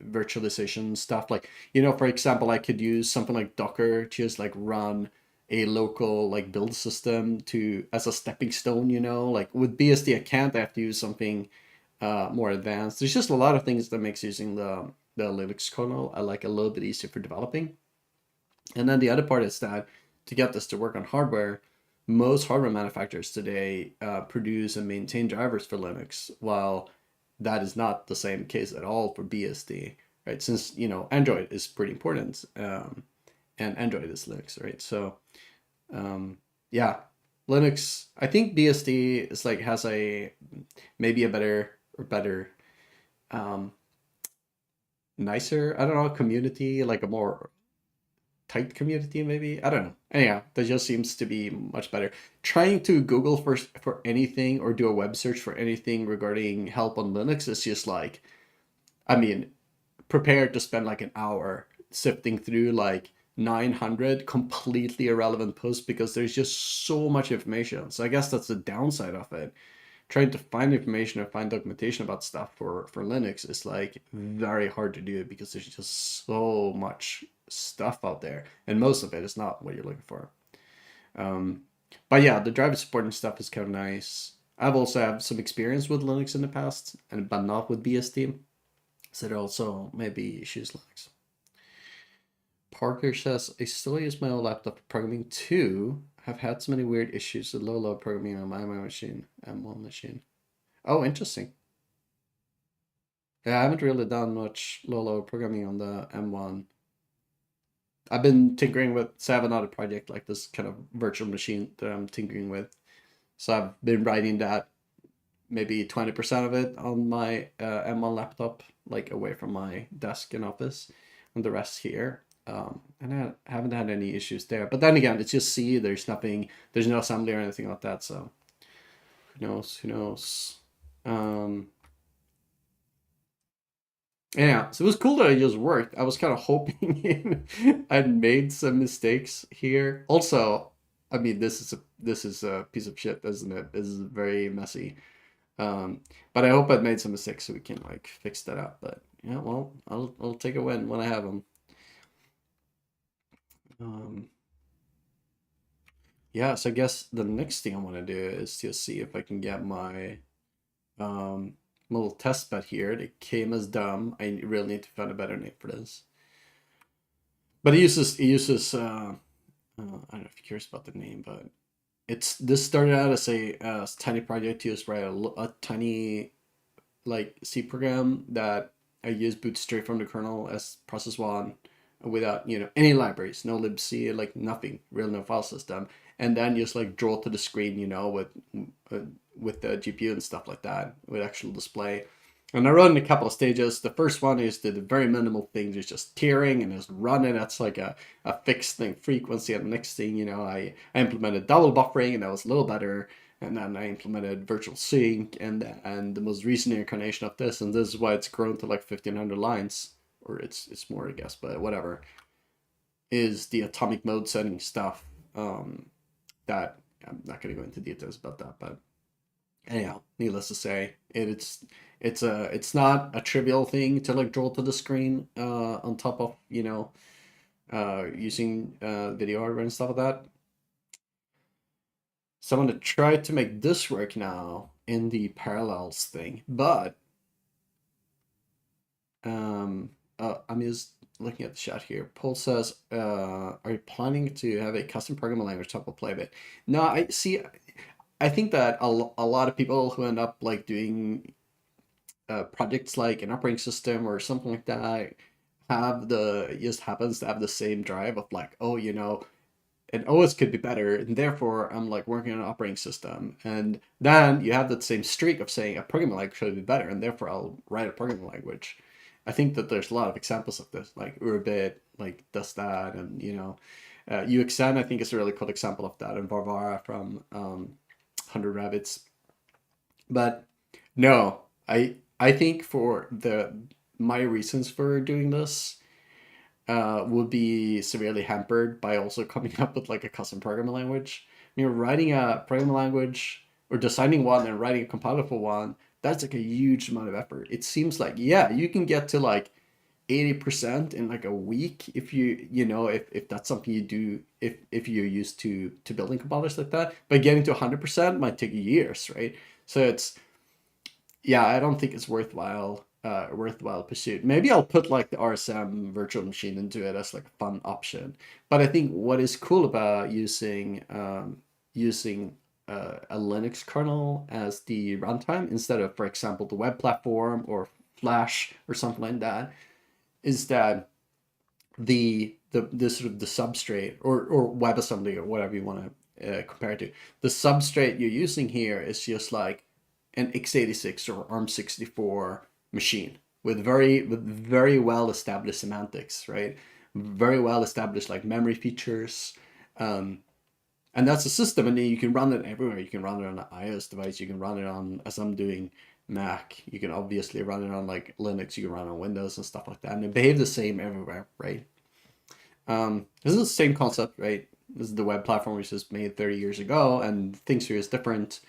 Speaker 1: virtualization stuff, like, you know, for example, I could use something like Docker to just like run a local like build system to as a stepping stone, you know, like with BSD I can't. I have to use something more advanced. There's just a lot of things that makes using the Linux kernel I like a little bit easier for developing. And then the other part is that to get this to work on hardware, most hardware manufacturers today produce and maintain drivers for Linux, while that is not the same case at all for BSD, right? Since, you know, Android is pretty important, and Android is Linux, right? So yeah, Linux, I think BSD is like has a maybe a better nicer, I don't know, community, like a more tight community maybe. I don't know. Anyhow, that just seems to be much better. Trying to Google for anything or do a web search for anything regarding help on Linux is just like, I mean, prepared to spend like an hour sifting through like 900 completely irrelevant posts because there's just so much information. So I guess that's the downside of it. Trying to find information or find documentation about stuff for Linux is like very hard to do because there's just so much stuff out there, and most of it is not what you're looking for. But yeah, the driver supporting stuff is kind of nice. I've also had some experience with Linux in the past, but not with BSD. So there also maybe issues Linux. Parker says, I still use my old laptop for programming too. I've had so many weird issues with low load programming on my machine, M1 machine. Oh, interesting. Yeah, I haven't really done much low load programming on the M1. I've been tinkering with, so I have another project like this kind of virtual machine that I'm tinkering with. So I've been writing that maybe 20% of it on my M1 laptop, like away from my desk in office, and the rest here. And I haven't had any issues there. But then again, it's just C. There's nothing. There's no assembly or anything like that. So who knows? Who knows? Yeah. So it was cool that it just worked. I was kind of hoping I'd made some mistakes here. Also, I mean, this is a piece of shit, isn't it? This is very messy. But I hope I've made some mistakes so we can like fix that up. But yeah, well, I'll take a win when I have them. Yeah, so I guess the next thing I want to do is to see if I can get my little test bed here that came as dumb. I really need to find a better name for this. But it uses I don't know if you're curious about the name, but this started out as a tiny project to just write a tiny like C program that I use boot straight from the kernel as process one without any libraries, no libc, like nothing, real no file system, and then just like draw to the screen, uh, with the GPU and stuff like that with actual display. And I run in a couple of stages. The first one is the very minimal things, is just tearing and just running. That's like a fixed thing frequency. And the next thing, I implemented double buffering, and that was a little better. And then I implemented virtual sync, and the most recent incarnation of this, and this is why it's grown to like 1,500 lines, or it's more, I guess, but whatever, is the atomic mode setting stuff. That I'm not going to go into details about that, but anyhow, needless to say, it's not a trivial thing to like draw to the screen on top of using video hardware and stuff like that. So I'm gonna try to make this work now in the parallels thing, but I'm just looking at the chat here. Paul says, "Are you planning to have a custom programming language top of Playbit?" No, I see. I think that a lot of people who end up like doing projects like an operating system or something like that just happens to have the same drive of like, oh, an OS could be better, and therefore I'm like working on an operating system, and then you have that same streak of saying a programming language should be better, and therefore I'll write a programming language. I think that there's a lot of examples of this, like Urbit, like does that, and UXN I think is a really cool example of that, and Varvara from 100 Rabbits. But no, I think for my reasons for doing this would be severely hampered by also coming up with like a custom programming language. Writing a programming language or designing one and writing a compiler for one, that's like a huge amount of effort. It seems like, yeah, you can get to like 80% in like a week if if that's something you do, if you're used to building compilers like that. But getting to 100% might take years, right? So yeah, I don't think it's worthwhile pursuit. Maybe I'll put like the RSM virtual machine into it as like a fun option. But I think what is cool about using a Linux kernel as the runtime instead of, for example, the web platform or Flash or something like that, is that the sort of the substrate or WebAssembly or whatever you want to compare it to, the substrate you're using here is just like an x86 or ARM64 machine with very well established semantics, right? Very well established like memory features, and that's a system, and then you can run it everywhere. You can run it on an iOS device. You can run it on, as I'm doing, Mac. You can obviously run it on like Linux. You can run it on Windows and stuff like that, and it behaves the same everywhere, right? This is the same concept, right? This is the web platform which was made 30 years ago, and things here is different.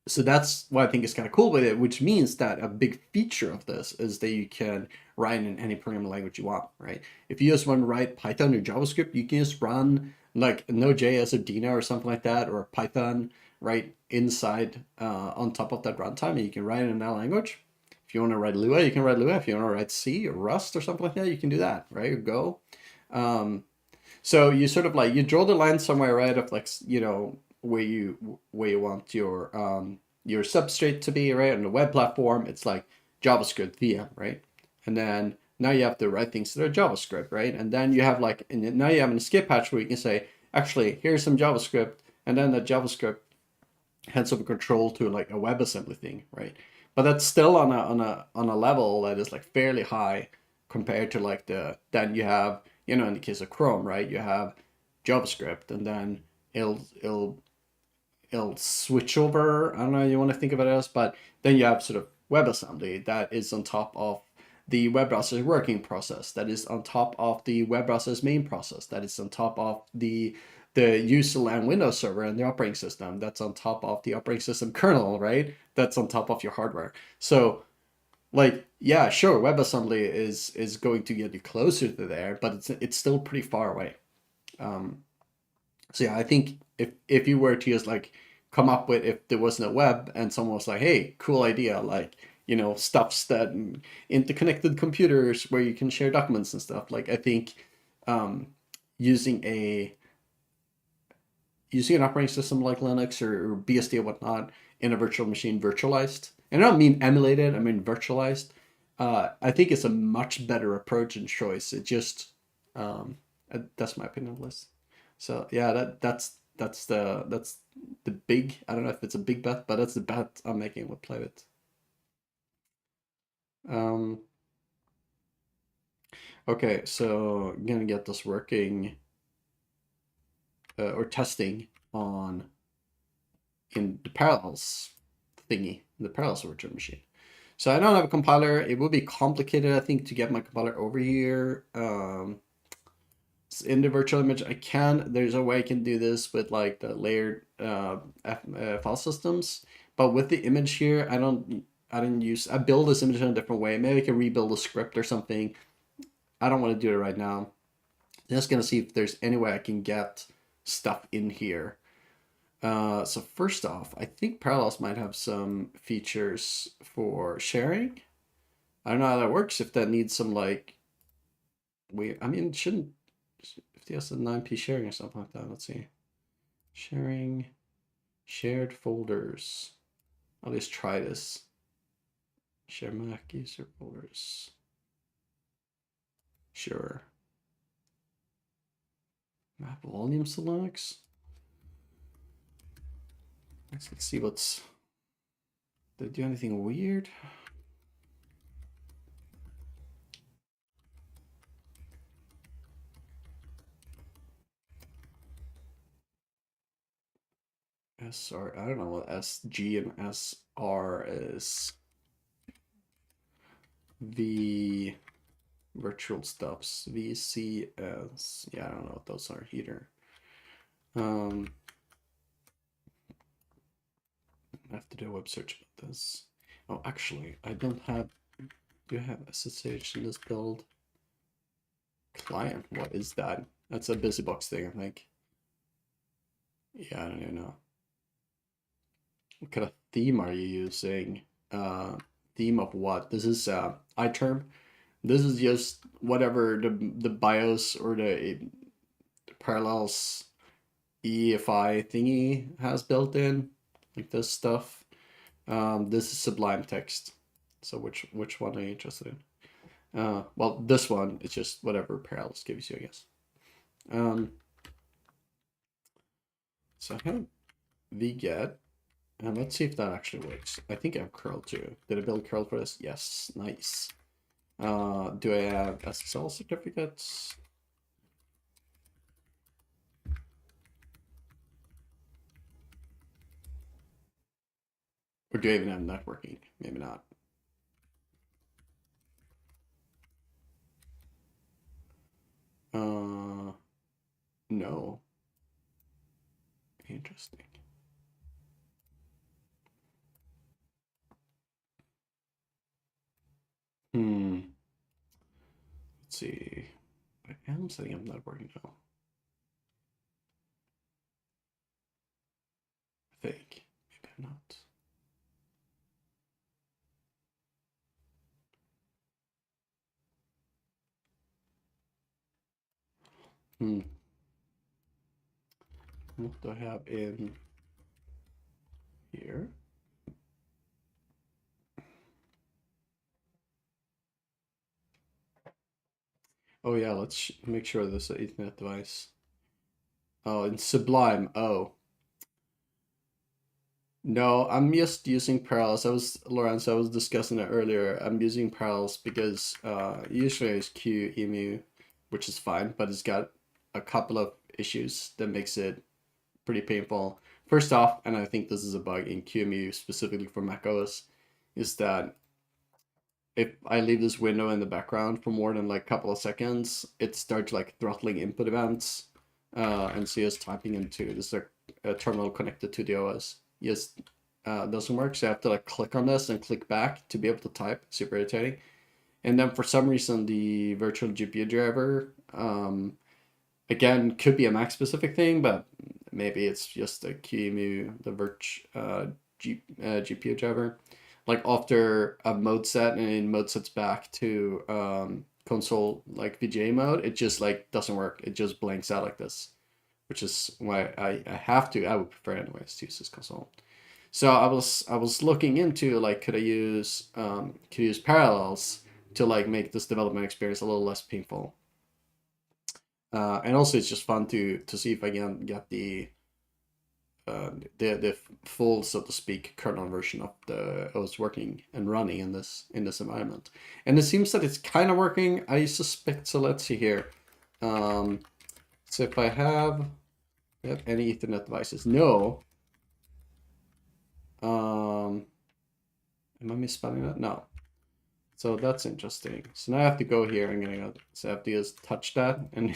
Speaker 1: So that's what I think is kind of cool with it, which means that a big feature of this is that you can write in any programming language you want, right? If you just want to write Python or JavaScript, you can just run like Node.js or Dino or something like that, or Python right inside on top of that runtime, and you can write it in that language. If you want to write Lua, you can write Lua. If you want to write C or Rust or something like that, you can do that, right? Or Go. So you sort of like you draw the line somewhere, right, of like where you want your substrate to be, right? On the web platform, it's like JavaScript VM, right? And then now you have to write things that are JavaScript, right? And then you have like now you have an escape hatch where you can say, actually, here's some JavaScript, and then that JavaScript hands over control to like a WebAssembly thing, right? But that's still on a level that is like fairly high compared to like then you have, in the case of Chrome, right? You have JavaScript, and then it'll switch over. I don't know how you want to think of it as, but then you have sort of WebAssembly that is on top of the web browser's working process, that is on top of the web browser's main process, that is on top of the user land Windows server and the operating system, that's on top of the operating system kernel, right? That's on top of your hardware. So like, yeah, sure, WebAssembly is going to get you closer to there, but it's still pretty far away. So yeah, I think if you were to just like come up with, if there wasn't a web and someone was like, hey, cool idea, like, stuffs that interconnected computers where you can share documents and stuff, like I think using an operating system like Linux or BSD or whatnot in a virtual machine virtualized, and I don't mean emulated, I mean virtualized, I think it's a much better approach and choice. It just that's my opinion on this. So yeah, that's the big. I don't know if it's a big bet, but that's the bet I'm making with Playbit. Um, okay, so I'm gonna get this working or testing on in the Parallels thingy, the Parallels virtual machine. So I don't have a compiler. It will be complicated, I think, to get my compiler over here. In the virtual image, there's a way I can do this with like the layered file systems, but with the image here, I build this image in a different way. Maybe I can rebuild a script or something. I don't want to do it right now. I'm just gonna see if there's any way I can get stuff in here. So first off, I think Parallels might have some features for sharing. I don't know how that works, if that needs some like, I mean, it shouldn't, if there's a 9p sharing or something like that. Let's see. Sharing, shared folders. I'll just try this. Share Mac user folders. Sure. Map volumes to Linux. Let's see what's. Did it do anything weird? SR, I don't know what SG and SR is. V virtual stuffs, VCS. Yeah, I don't know what those are either. I have to do a web search about this. Oh, actually, I don't have. Do I have SSH in this build? Client, what is that? That's a BusyBox thing, I think. Yeah, I don't even know. What kind of theme are you using? Theme of what? This is iTerm. This is just whatever the BIOS or the Parallels EFI thingy has built in, like this stuff. This is Sublime Text. So which one are you interested in? Well, this one is just whatever Parallels gives you, I guess. So I have vget, and let's see if that actually works. I think I have curl too. Did I build curl for this? Yes, nice. Do I have SSL certificates? Or do I even have networking? Maybe not. No. Interesting. Let's see. I am setting up networking now. I think. Maybe I'm not. What do I have in here? Oh yeah, let's make sure this is an Ethernet device. Oh, in Sublime. Oh. No, I'm just using Parallels. Lawrence, I was discussing it earlier. I'm using Parallels because usually it's QEMU, which is fine, but it's got a couple of issues that makes it pretty painful. First off, and I think this is a bug in QEMU specifically for macOS, is that if I leave this window in the background for more than like a couple of seconds, it starts like throttling input events. And so just typing into this like a terminal connected to the OS just doesn't work. So I have to like click on this and click back to be able to type. Super irritating. And then for some reason the virtual GPU driver, again, could be a Mac specific thing, but maybe it's just a QEMU, the GPU driver. Like after a mode set and in mode sets back to console like VGA mode, it just like doesn't work. It just blanks out like this, which is why I would prefer anyways to use this console. So I was looking into like could I use Parallels to like make this development experience a little less painful. And also it's just fun to see if I can get the full, so to speak, kernel version of the OS working and running in this environment. And it seems that it's kind of working. I suspect. So let's see here. So if I have any Ethernet devices, no. Am I misspelling that? No. So that's interesting. So now I have to go here and so I have to just touch that and.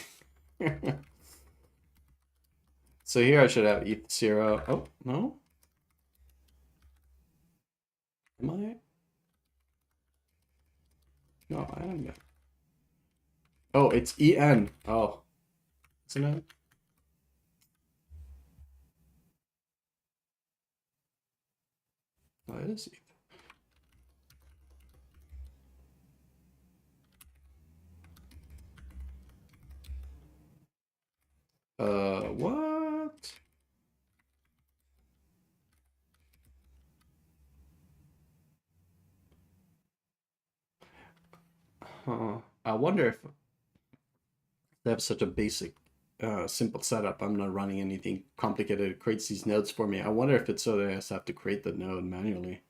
Speaker 1: So here I should have ETH0. Oh, no? Am I? No, I don't know. Oh, it's EN. Oh, isn't it? Oh, it is ETH. What? Huh. I wonder if they have such a basic, simple setup. I'm not running anything complicated. It creates these nodes for me. I wonder if it's so that I just have to create the node manually.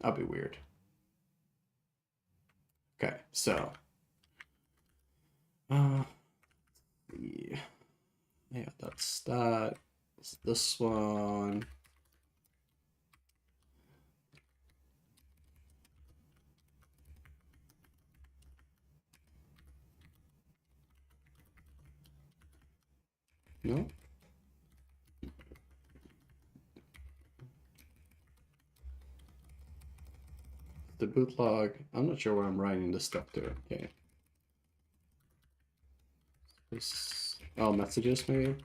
Speaker 1: That'd be weird. Okay, so. Yeah, yeah, that's that. It's this one. No. The boot log. I'm not sure where I'm writing this stuff to. Okay. This, oh, messages maybe.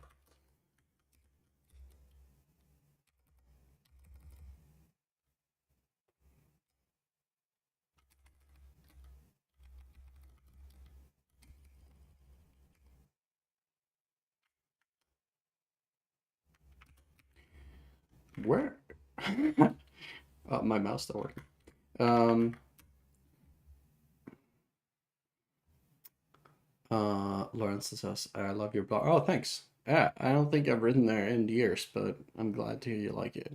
Speaker 1: Where? Oh, my mouse still working. Lawrence says, I love your blog. Oh, thanks. Yeah, I don't think I've written there in years, but I'm glad to hear you like it.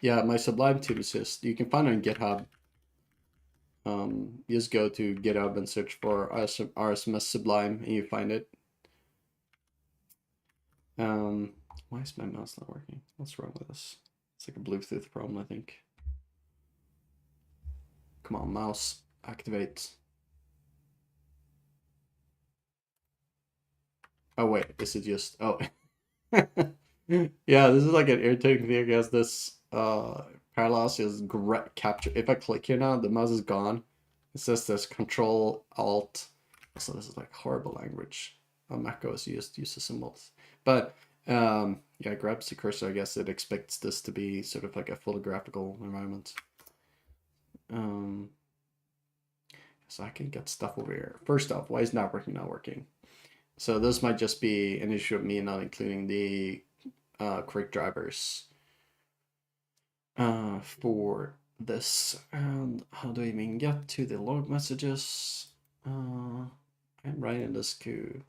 Speaker 1: Yeah, my Sublime tube assist, you can find it on GitHub. You just go to GitHub and search for RSMS Sublime and you find it. Why is my mouse not working? What's wrong with this? It's like a Bluetooth problem, I think. Come on, mouse, activate. Oh wait, is it just, oh. Yeah, this is like an irritating thing, I guess. This parallax is capture. If I click here now, the mouse is gone. It says there's Control Alt. So this is like horrible language. On Mac OS you just use the symbols. But yeah, it grabs the cursor. I guess it expects this to be sort of like a photographical environment. So I can get stuff over here. First off, why is networking not working? So this might just be an issue of me not including the correct drivers for this. And how do I even get to the log messages? I'm writing this code.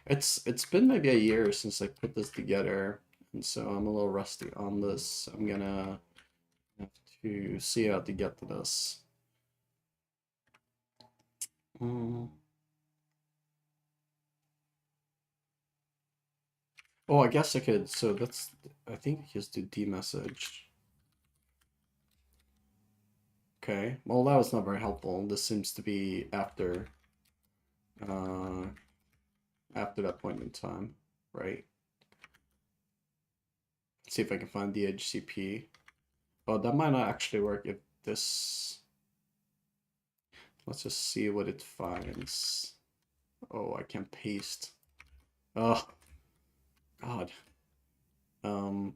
Speaker 1: It's been maybe a year since I put this together, and so I'm a little rusty on this. I'm gonna have to see how to get to this. Oh, I guess I could. So that's, I think I just do dmessage. Okay, well that was not very helpful. This seems to be after that point in time, right? Let's see if I can find DHCP. Oh, that might not actually work if this. Let's just see what it finds. Oh, I can't paste. Oh, God. Or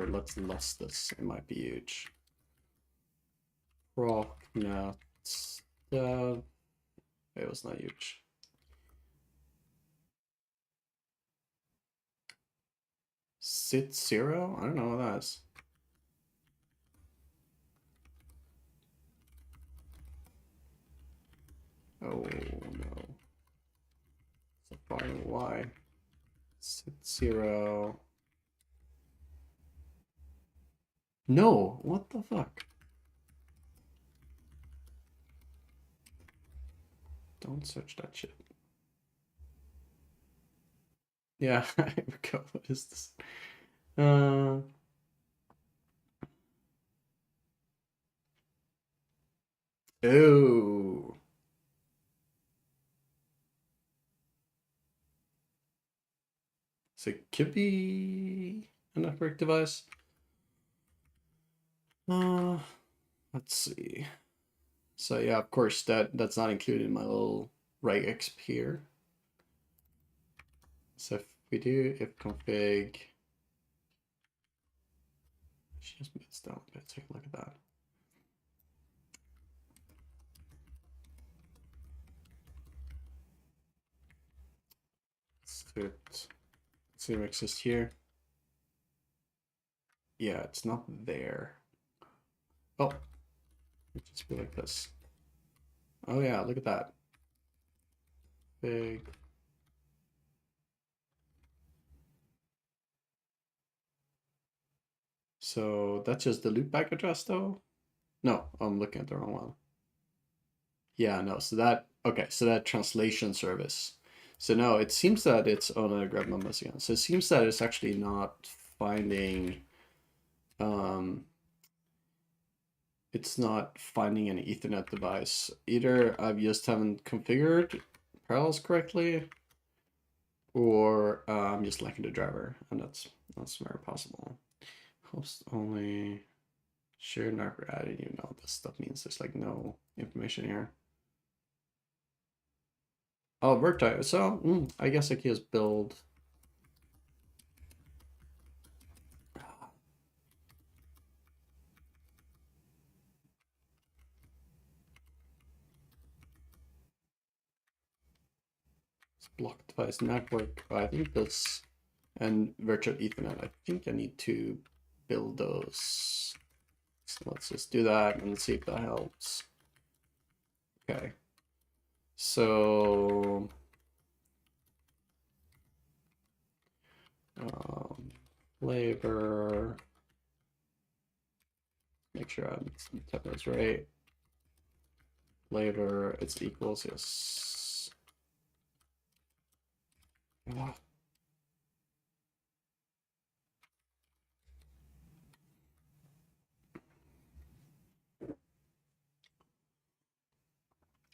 Speaker 1: let's less this. It might be huge. Procnet. It was not huge. Sit 0? I don't know what that is. Oh no. Safari Y. Sit 0. No, what the fuck? Don't search that shit. Yeah, here we go. What is this? Oh. So it could be a network device. Let's see. So yeah, of course that's not included in my little regexp here. So if we do if config, just move this down a bit, take a look at that. Let's do it. Let's see if it exists here. Yeah, it's not there. Oh, it just be like this. Oh yeah, look at that. Big. So that's just the loopback address though? No, I'm looking at the wrong one. Yeah, no, so that, okay, so that translation service. So no, it seems that it's, oh no, I grabbed my mouse again. So it seems that it's actually not finding, it's not finding an Ethernet device. Either I just haven't configured Parallels correctly, or I'm just lacking the driver, and that's very possible. Host only, share network added, you know, this stuff means there's like no information here. Oh, Virtualization. So I guess I can just build. Block device network. I think that's, and virtual Ethernet. I think I need to build those. So let's just do that and see if that helps. Okay. So flavor. Make sure I'm typing this right. Flavor, it's equals, yes. Ah.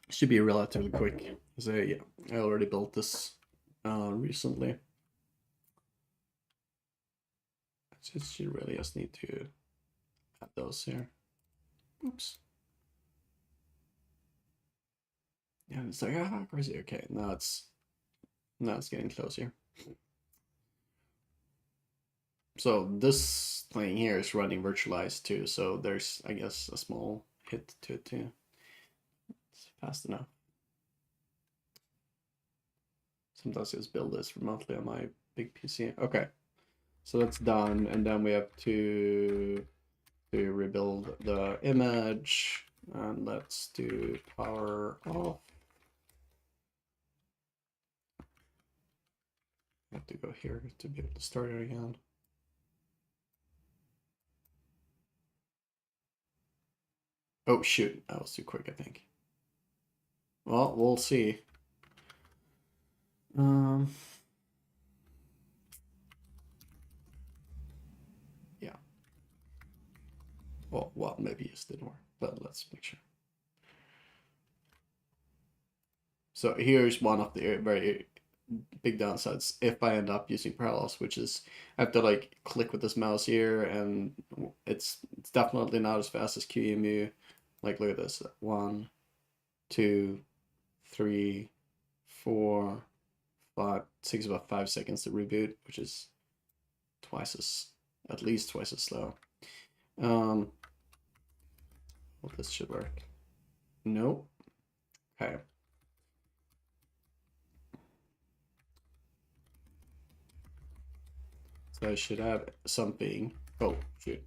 Speaker 1: Should be relatively quick. So yeah, I already built this recently. Just you really just need to add those here. Oops. Yeah, it's like crazy. Okay, now it's getting closer. So this thing here is running virtualized too. So there's, I guess, a small hit to it too. It's fast enough. Sometimes I just build this remotely on my big PC. Okay, so that's done, and then we have to rebuild the image, and let's do power off. I have to go here to be able to start it again. Oh shoot, that was too quick, I think. Well, we'll see. Yeah. Well, maybe it didn't work, but let's make sure. So here's one of the very big downsides if I end up using Parallels, which is I have to like click with this mouse here, and it's definitely not as fast as QEMU. Like look at this, 1, 2, 3, 4, 5, takes about 5 seconds to reboot, which is at least twice as slow. Well, this should work. Nope. Okay. So I should have something. Oh, shoot.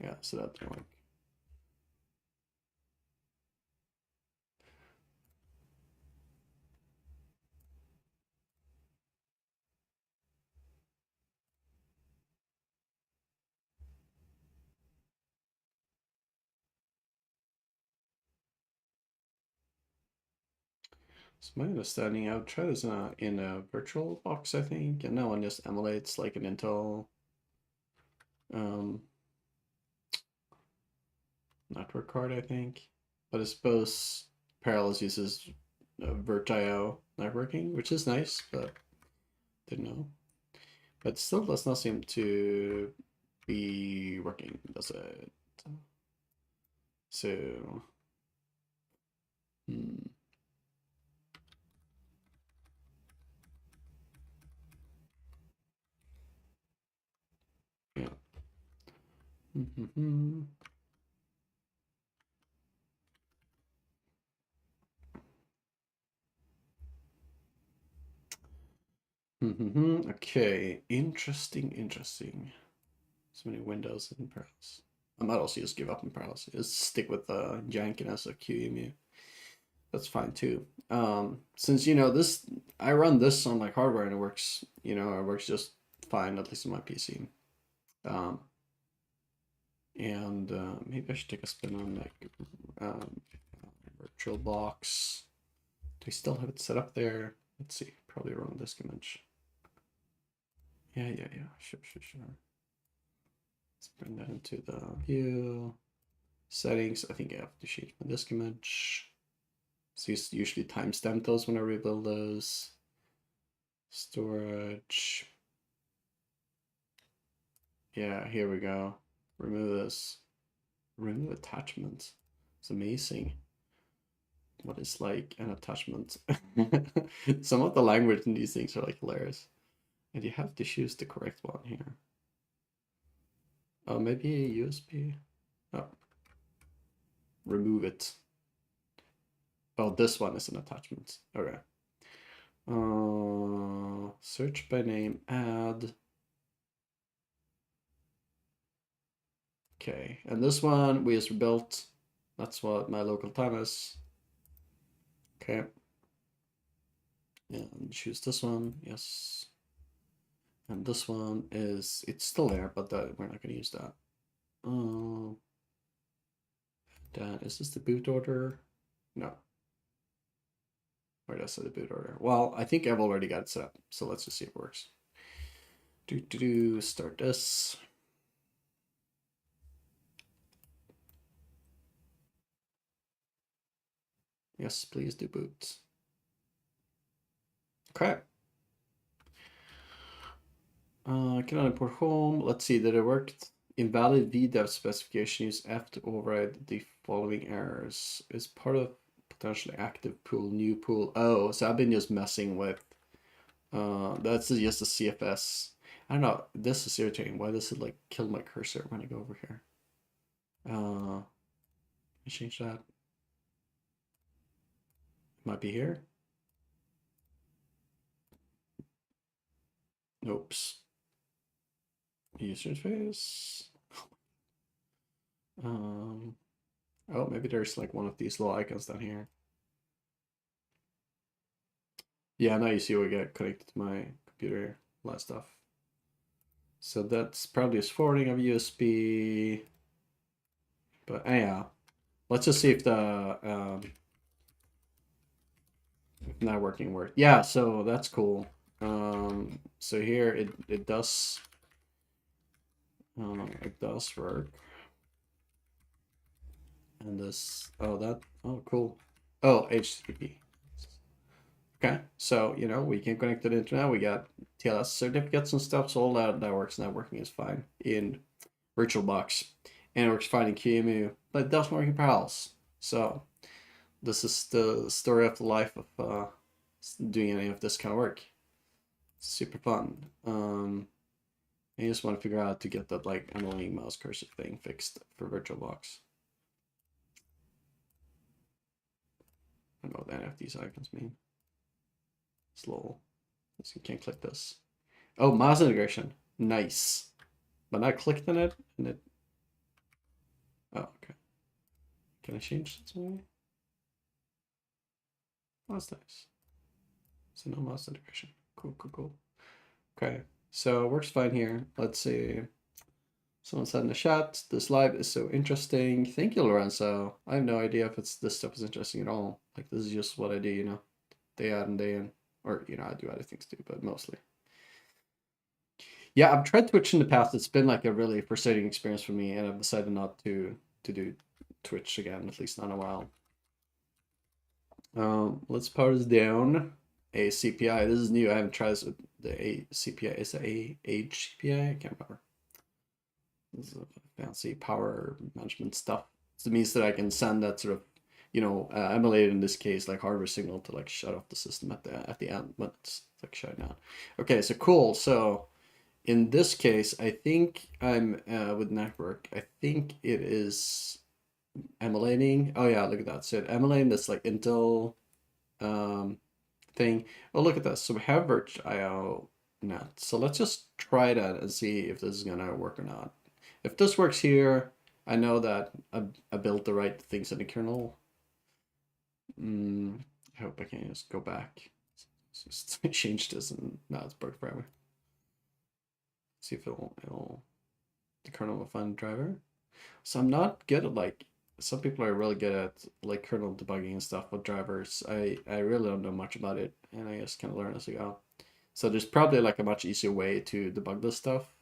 Speaker 1: Yeah, so that didn't work. So my understanding, I've tried this in a virtual box, I think, and that one just emulates like an Intel network card, I think. But I suppose Parallels uses VirtIO networking, which is nice, but didn't know. But still does not seem to be working, does it? So, yeah. Okay, interesting. So many windows in Parallels. I might also just give up in Parallels. Just stick with the jankiness of QEMU. That's fine too. Since this, I run this on like hardware and it works. It works just fine, at least on my PC. Um, and maybe I should take a spin on like VirtualBox. Do I still have it set up there? Let's see. Probably run this image. Yeah. Sure. Let's bring that into the view settings. I think I have to change my disk image. So you usually timestamp those when I rebuild those. Storage. Yeah, here we go. Remove this. Remove attachment. It's amazing. What is like an attachment? Some of the language in these things are like hilarious. And you have to choose the correct one here. Oh, maybe a USB. Oh. Remove it. Oh, this one is an attachment. Okay. Search by name, add. Okay, and this one we just rebuilt. That's what my local time is. Okay. And choose this one, yes. And this one it's still there, but we're not gonna use that. Is this the boot order? No. Where does the boot order? Well, I think I've already got it set up, so let's just see if it works. Start this. Yes, please do boot. Okay. Cannot import home. Let's see, did it work? Invalid VDEV specification. Use F to override the following errors. Is part of potentially active pool, new pool. Oh, so I've been just messing with. That's just a CFS. I don't know. This is irritating. Why does it like kill my cursor when I go over here? Change that. Might be here. Oops. User interface. Oh, maybe there's like one of these little icons down here. Yeah, now you see we get connected to my computer, a lot of stuff. So that's probably just forwarding of USB. But anyhow, let's just see if the not working work. Yeah, so that's cool. So here it does work. And this cool. Oh, HTTP. Okay, so you know we can connect to the internet. We got TLS certificates and stuff, so all that works. Networking is fine in VirtualBox, and it works fine in QEMU, but it doesn't work in Parallels. So this is the story of the life of doing any of this kind of work. Super fun. I just want to figure out how to get that like annoying mouse cursor thing fixed for VirtualBox. I don't know what any of these icons mean. It's little. So you can't click this. Oh, mouse integration. Nice. But I clicked on it and it. Oh, okay. Can I change it somewhere? Oh, that's nice. So no mouse integration. Cool, cool, cool. Okay, so it works fine here. Let's see. Someone said in the chat, this live is so interesting. Thank you, Lorenzo. I have no idea if this stuff is interesting at all. Like, this is just what I do, you know, day out and day in. Or, you know, I do other things too, but mostly. Yeah, I've tried Twitch in the past. It's been like a really frustrating experience for me, and I've decided not to do Twitch again, at least not in a while. Let's power this down. A CPI. This is new. I haven't tried this with the A CPI. Is it a age CPI? I can't remember. This is a fancy power management stuff. So it means that I can send that sort of, you know, emulated in this case, like hardware signal to like shut off the system at the end when it's like shutting down. Okay, so cool. So in this case, I think I'm with network. I think it is emulating. Oh yeah, look at that. So emulating this like Intel thing. Oh, look at this. So we have Virtual net. So let's just try that and see if this is gonna work or not. If this works here, I know that I built the right things in the kernel. I hope I can just go back. Just change this and now it's broke forever. See if it'll the kernel will find the driver. So I'm not good at like some people are really good at like kernel debugging and stuff with drivers. I really don't know much about it, and I just kind of learn as I go. So there's probably like a much easier way to debug this stuff.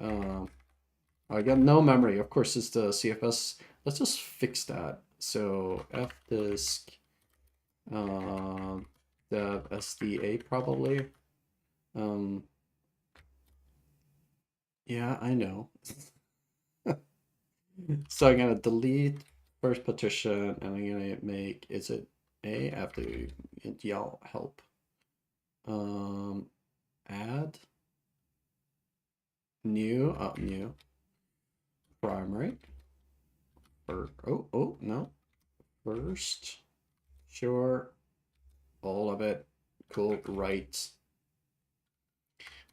Speaker 1: I got no memory. Of course, it's the CFS. Let's just fix that. So fdisk dev SDA probably. Yeah, I know. So I'm gonna delete first partition and I'm gonna make, is it A? I have to yell help. Add new, new primary. Oh no. First, sure, all of it. Cool, right.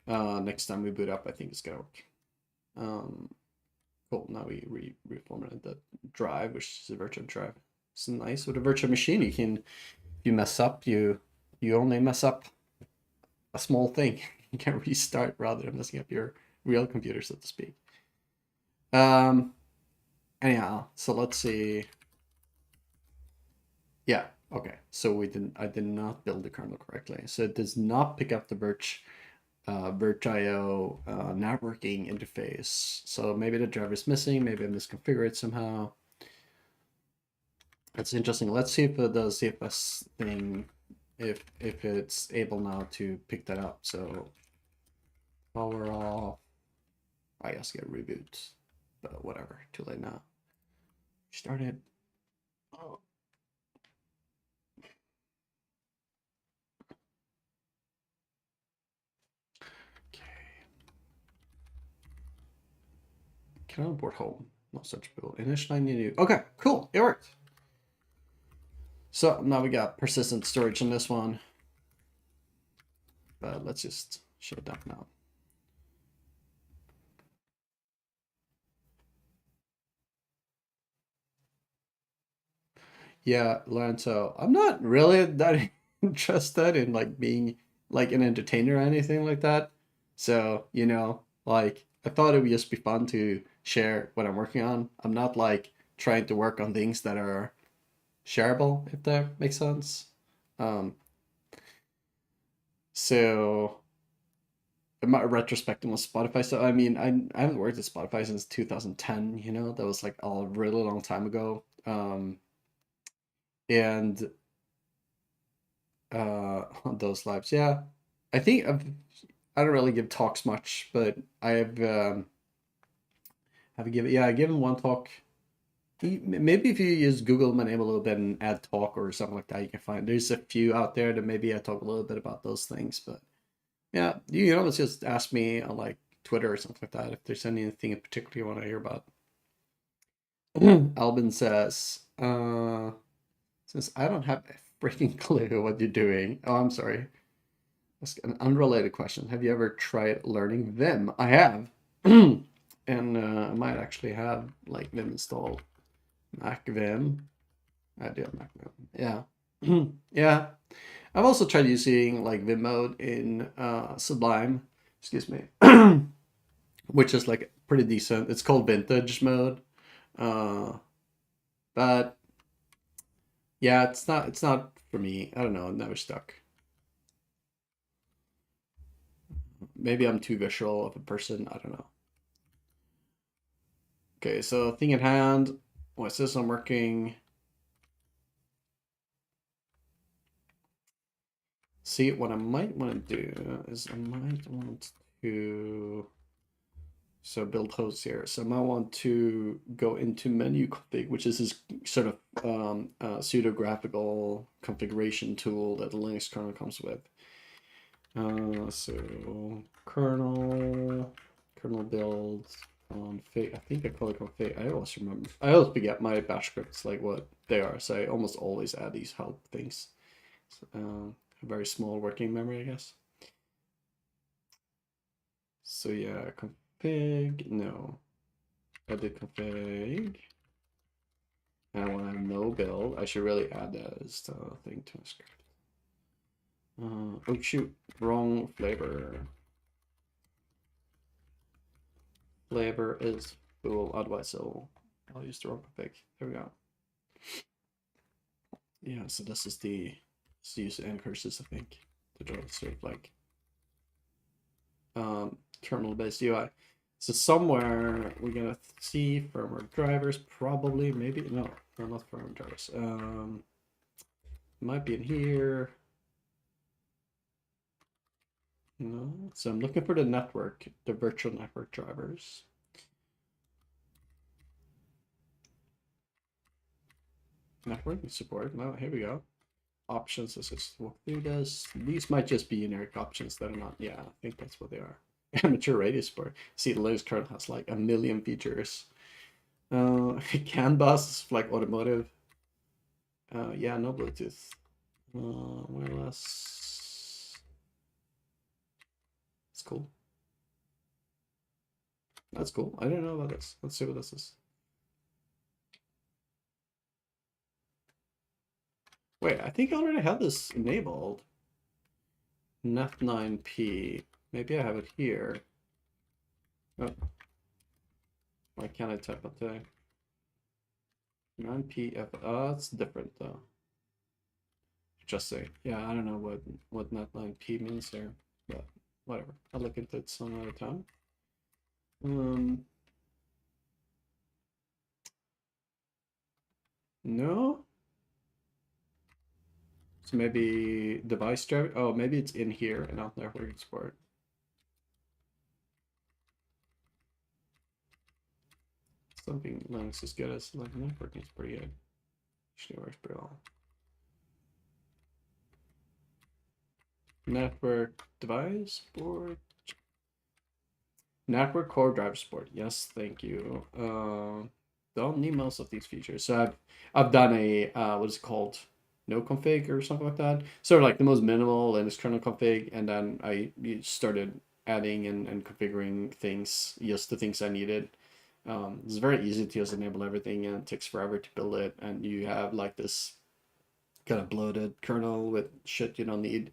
Speaker 1: Next time we boot up, I think it's gonna work. Cool, now we reformatted the drive, which is a virtual drive. It's nice with a virtual machine. You can, if you mess up, you only mess up a small thing. You can restart rather than messing up your real computer, so to speak. Anyhow, so let's see. Yeah, Okay, so I did not build the kernel correctly. So it does not pick up the Virtio networking interface. So maybe the driver is missing, maybe I misconfigured it somehow. That's interesting. Let's see if it does CFS thing, if it's able now to pick that up. So power off. I guess get reboot, but whatever. Too late now. Started. Oh. Okay. Can I import home? No such build. Initialize new. Okay, cool. It worked. So now we got persistent storage in this one. But let's just shut it down now. Yeah, Lorenzo, I'm not really that interested in like being like an entertainer or anything like that. So, you know, like I thought it would just be fun to share what I'm working on. I'm not like trying to work on things that are shareable, if that makes sense. Um, so my retrospective on Spotify. So I mean, I haven't worked at Spotify since 2010, you know, that was like a really long time ago. And on those lives. Yeah, I think I don't really give talks much, but have given, yeah, I given one talk. Maybe if you use Google my name a little bit and add talk or something like that, you can find there's a few out there that maybe I talk a little bit about those things. But yeah, you can always just ask me on like Twitter or something like that if there's anything in particular you want to hear about. Albin says, since I don't have a freaking clue what you're doing. Oh, I'm sorry. That's an unrelated question. Have you ever tried learning Vim? I have. And I might actually have like Vim installed. Mac Vim. I do have Mac Vim. Yeah. Yeah. I've also tried using like Vim mode in Sublime. Excuse me. Which is like pretty decent. It's called vintage mode. Uh, but yeah, it's not for me. I don't know. It never stuck. Maybe I'm too visual of a person. I don't know. Okay, so thing at hand. What's this? I'm working. See, what I might want to do is I might want to. So build hosts here. So I might want to go into menu config, which is this sort of pseudo-graphical configuration tool that the Linux kernel comes with. So kernel builds config. I think I call it config. I always remember. I always forget my bash scripts like what they are. So I almost always add these help things. So, a very small working memory, I guess. So yeah, config. No, edit config. And when I have no build, I should really add that as the thing to a script. Oh shoot, wrong flavor. Flavor is full, otherwise I'll use the wrong config. There we go. Yeah, so this is let's use curses, I think, to draw sort of like kernel-based UI. So somewhere we're gonna see firmware drivers, probably, maybe, no, not firmware drivers. Might be in here. No, so I'm looking for the network, the virtual network drivers. Network support. No, here we go. Options. Let's just walk through this. These might just be generic options that are not. Yeah, I think that's what they are. Amateur radio support. See, the Linux kernel has like a million features. CAN bus, like automotive. Yeah, no Bluetooth. Wireless. It's cool. That's cool. I don't know about this. Let's see what this is. Wait, I think I already have this enabled. NEF9P. Maybe I have it here. Oh. Why can't I type it today? 9PF. Oh, it's different though. Just say, yeah, I don't know what netline P means there, but whatever. I'll look into it some other time. No. So maybe device driver. Oh, maybe it's in here and not network export. Something Linux is good as like networking is pretty good. Actually works pretty well. Network device board. Network core driver support. Yes, thank you. Don't need most of these features. So I've done a what is it called? No config or something like that. Sort of like the most minimal Linux kernel config, and then I started adding and configuring things, just the things I needed. It's very easy to just enable everything, and it takes forever to build it. And you have like this kind of bloated kernel with shit you don't need.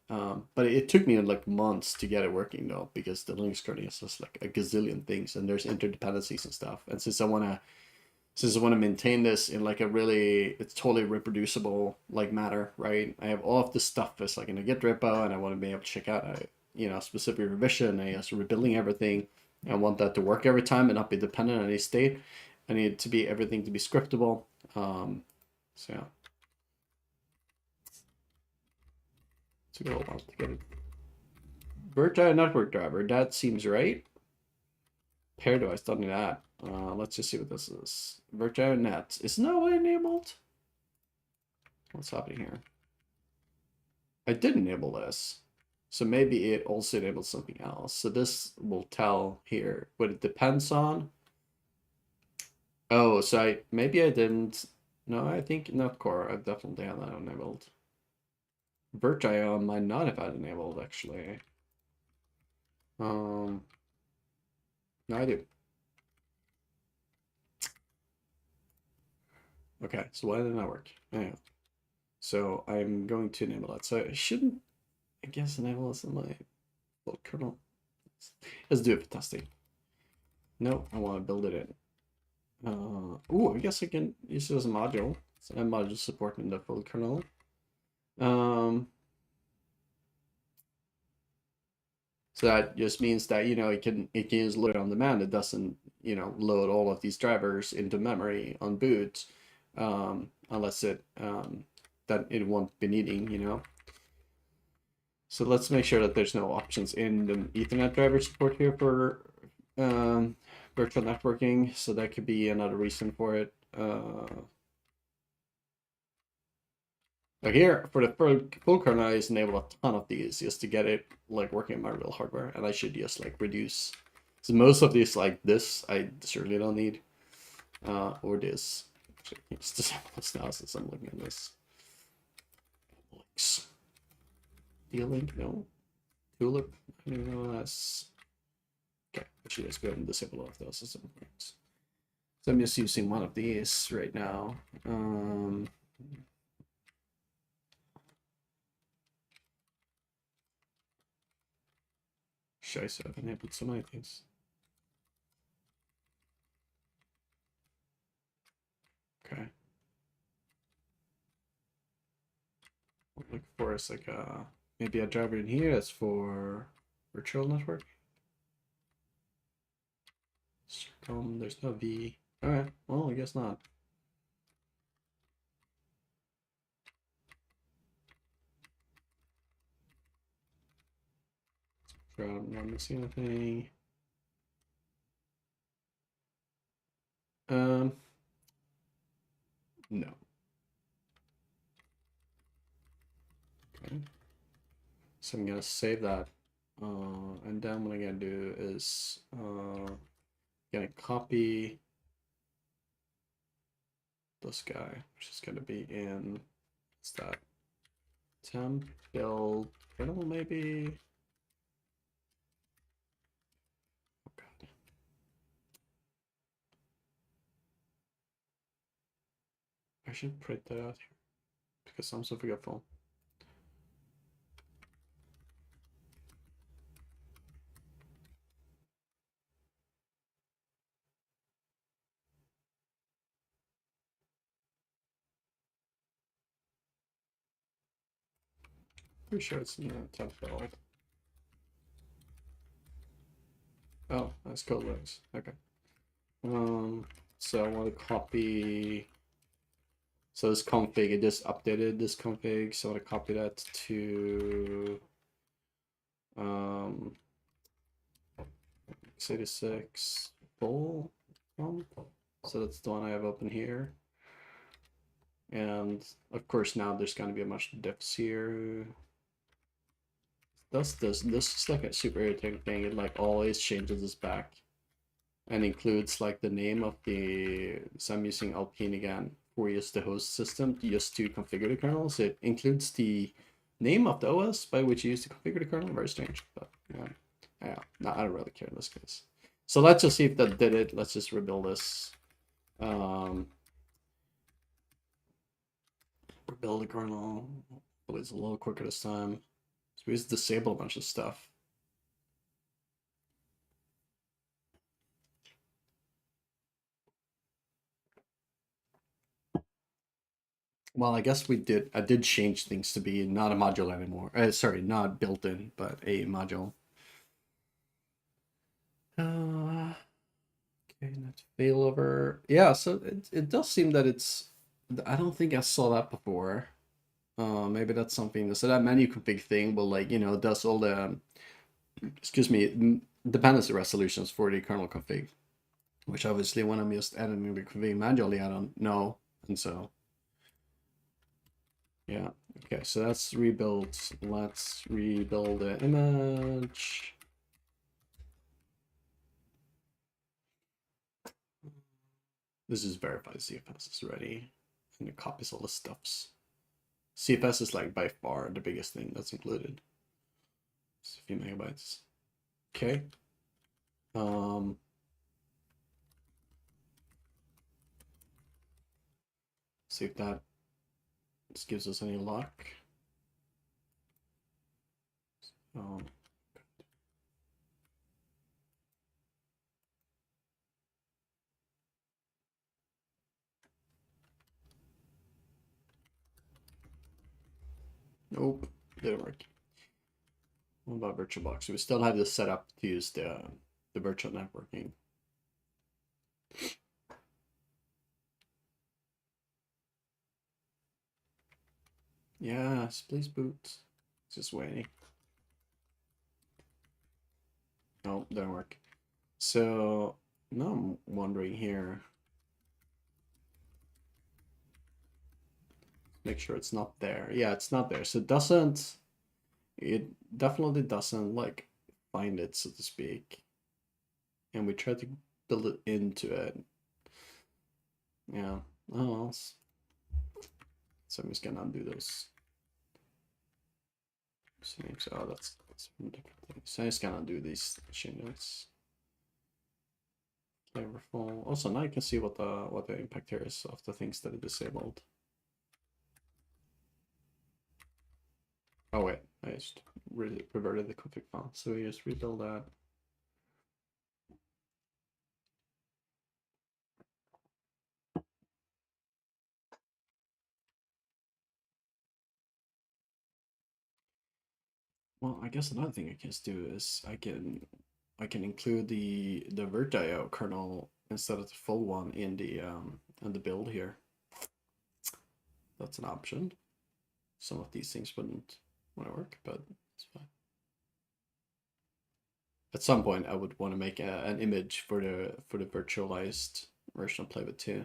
Speaker 1: But it took me like months to get it working though, because the Linux kernel is just like a gazillion things, and there's interdependencies and stuff. And since I wanna maintain this in like a really, it's totally reproducible like matter, right? I have all of this stuff is like in a Git repo, and I want to be able to check out a specific revision. I guess rebuilding everything. I want that to work every time and not be dependent on any state. I need to be everything to be scriptable. So yeah, it's a good old one to get it. Virtual network driver, that seems right. Pair device, don't need that. Let's just see what this is. Virtual net is no enabled. What's happening here? I did enable this, so maybe it also enables something else. So this will tell here what it depends on. Oh, so maybe I didn't. No, I think not core. I definitely have that enabled. Virtual might not have had enabled actually. No, I do. Okay, so why did it not work? Anyway, so I'm going to enable that. So I shouldn't, I guess, enable this in my full kernel. Let's do it for testing. No, I want to build it in. Oh, I guess I can use it as a module. So a module supporting the full kernel. So that just means that it can use load on demand. It doesn't load all of these drivers into memory on boot, unless that it won't be needing. So let's make sure that there's no options in the Ethernet driver support here for virtual networking. So that could be another reason for it. But here, for the full kernel, I just enable a ton of these just to get it like working on my real hardware, and I should just like reduce. So most of these, like this, I certainly don't need, or this. Actually, it's disable this now since I'm looking at this. Links. D-Link, no. Tulip, I don't know that's. Okay, I should just go ahead and disable all of those at some point. So I'm just using one of these right now. Scheiße, I've enabled so many things. Okay. What I'm looking for is like maybe a driver in here that's for virtual network. There's no V. Alright, well, I guess not. I'm not missing anything. No. Okay. So I'm gonna save that. And then what I'm gonna do is gonna copy this guy, which is gonna be in, what's that? Temp build kernel maybe. Oh god. I should print that out here because I'm so forgetful. Pretty sure it's in the temp build. Oh, that's code links. Okay. So I want to copy. So this config, it just updated this config. So I want to copy that to x86 full prompt. So that's the one I have open here. And of course now there's going to be a bunch of diffs here. This is like a super irritating thing. It like always changes this back and includes like the name of the, so I'm using Alpine again for use the host system just to configure the kernel. So it includes the name of the OS by which you use to configure the kernel. Very strange, but yeah, no, I don't really care in this case. So let's just see if that did it. Let's just rebuild this. Rebuild the kernel. Hopefully it's a little quicker this time. So we just disable a bunch of stuff. Well, I guess I did change things to be not a module anymore. Sorry, not built in, but a module. Okay, that's failover. Yeah, so it does seem that it's, I don't think I saw that before. Maybe that's something, so that menu config thing will like, does all the, excuse me, dependency resolutions for the kernel config, which obviously when I'm just editing the config manually, I don't know. And so, yeah. Okay, so that's rebuilt. Let's rebuild the image. This is verified CFS is ready. And it copies all the stuffs. CFS is like by far the biggest thing that's included. It's a few megabytes. Okay. See if that gives us any luck. Nope, didn't work. What about VirtualBox? We still have this set up to use the virtual networking. Yes, please boot. Just waiting. No, didn't work. So now I'm wondering here. Make sure it's not there. Yeah, it's not there. So it definitely doesn't like find it, so to speak. And we try to build it into it. Yeah. Oh, so I'm just gonna undo those. So that's from different things. So I'm just gonna undo these changes. Flavorful. Also now you can see what the impact here is of the things that are disabled. Oh wait, I just reverted the config file. So we just rebuild that. Well, I guess another thing I can do is I can include the virt.io kernel instead of the full one in the build here. That's an option. Some of these things wouldn't want to work, but it's fine. At some point, I would want to make an image for the virtualized version of Playbit 2.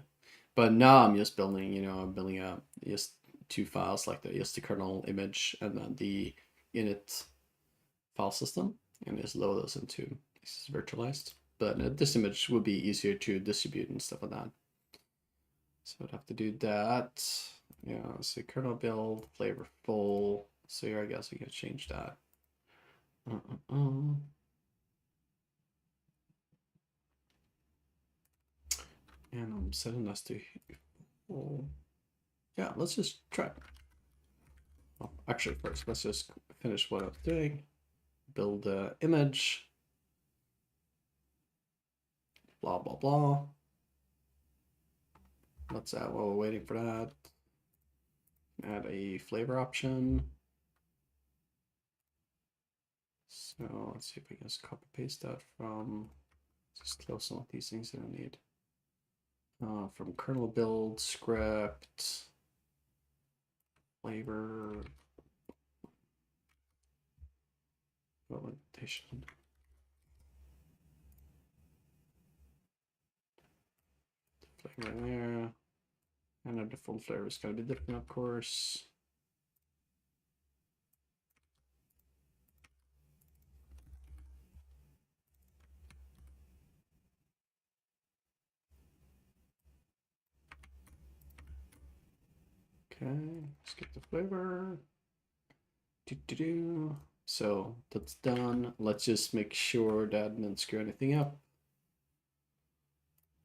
Speaker 1: But now I'm just building, I'm building up just two files like that, just the kernel image and then the init file system, and just load those into this is virtualized. But this image would be easier to distribute and stuff like that. So I'd have to do that. Yeah, so kernel build, flavorful. So here I guess we can change that. And I'm setting this to, yeah, let's just try. Well, actually, first, let's just finish what I was doing. Build the image. Blah, blah, blah. Let's add, while we're waiting for that, add a flavor option. So let's see if I can just copy paste that from, just close some of these things that I don't need. From kernel build script, flavor, implementation. Flavor there. And our default flavor is going to be different, of course. Okay, let's get the flavor. So that's done. Let's just make sure that didn't screw anything up.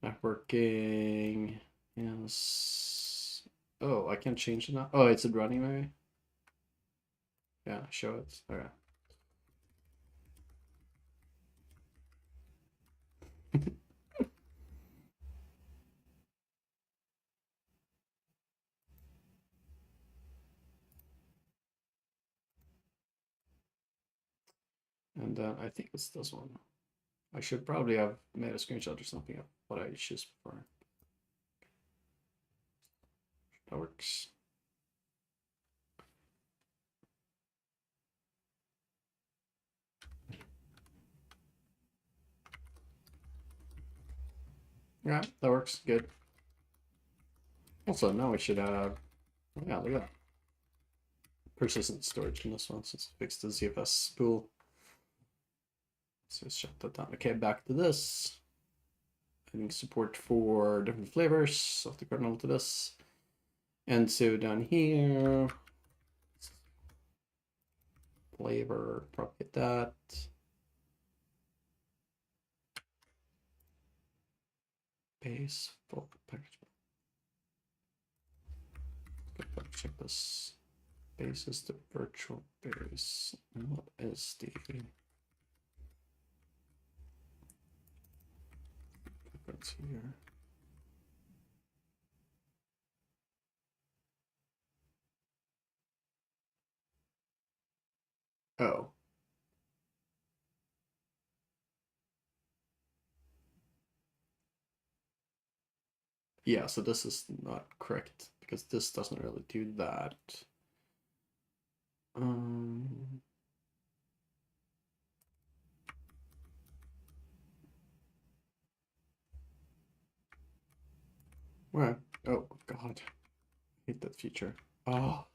Speaker 1: Networking. Yes. Oh, I can't change it now. Oh, it's running maybe. Yeah, show it. Okay. And then I think it's this one. I should probably have made a screenshot or something of what I choose before. That works. Yeah, that works. Good. Also, now we should have, yeah, look at that. Persistent storage in this one since it fixed the ZFS spool. So let's shut that down. Okay, back to this. Adding support for different flavors of the kernel to this. And so down here, flavor, propagate that. Base, full package. Check this. Base is the virtual base. And what is the difference here? Oh. Yeah, so this is not correct because this doesn't really do that. Where? Oh God, I hate that feature. Oh,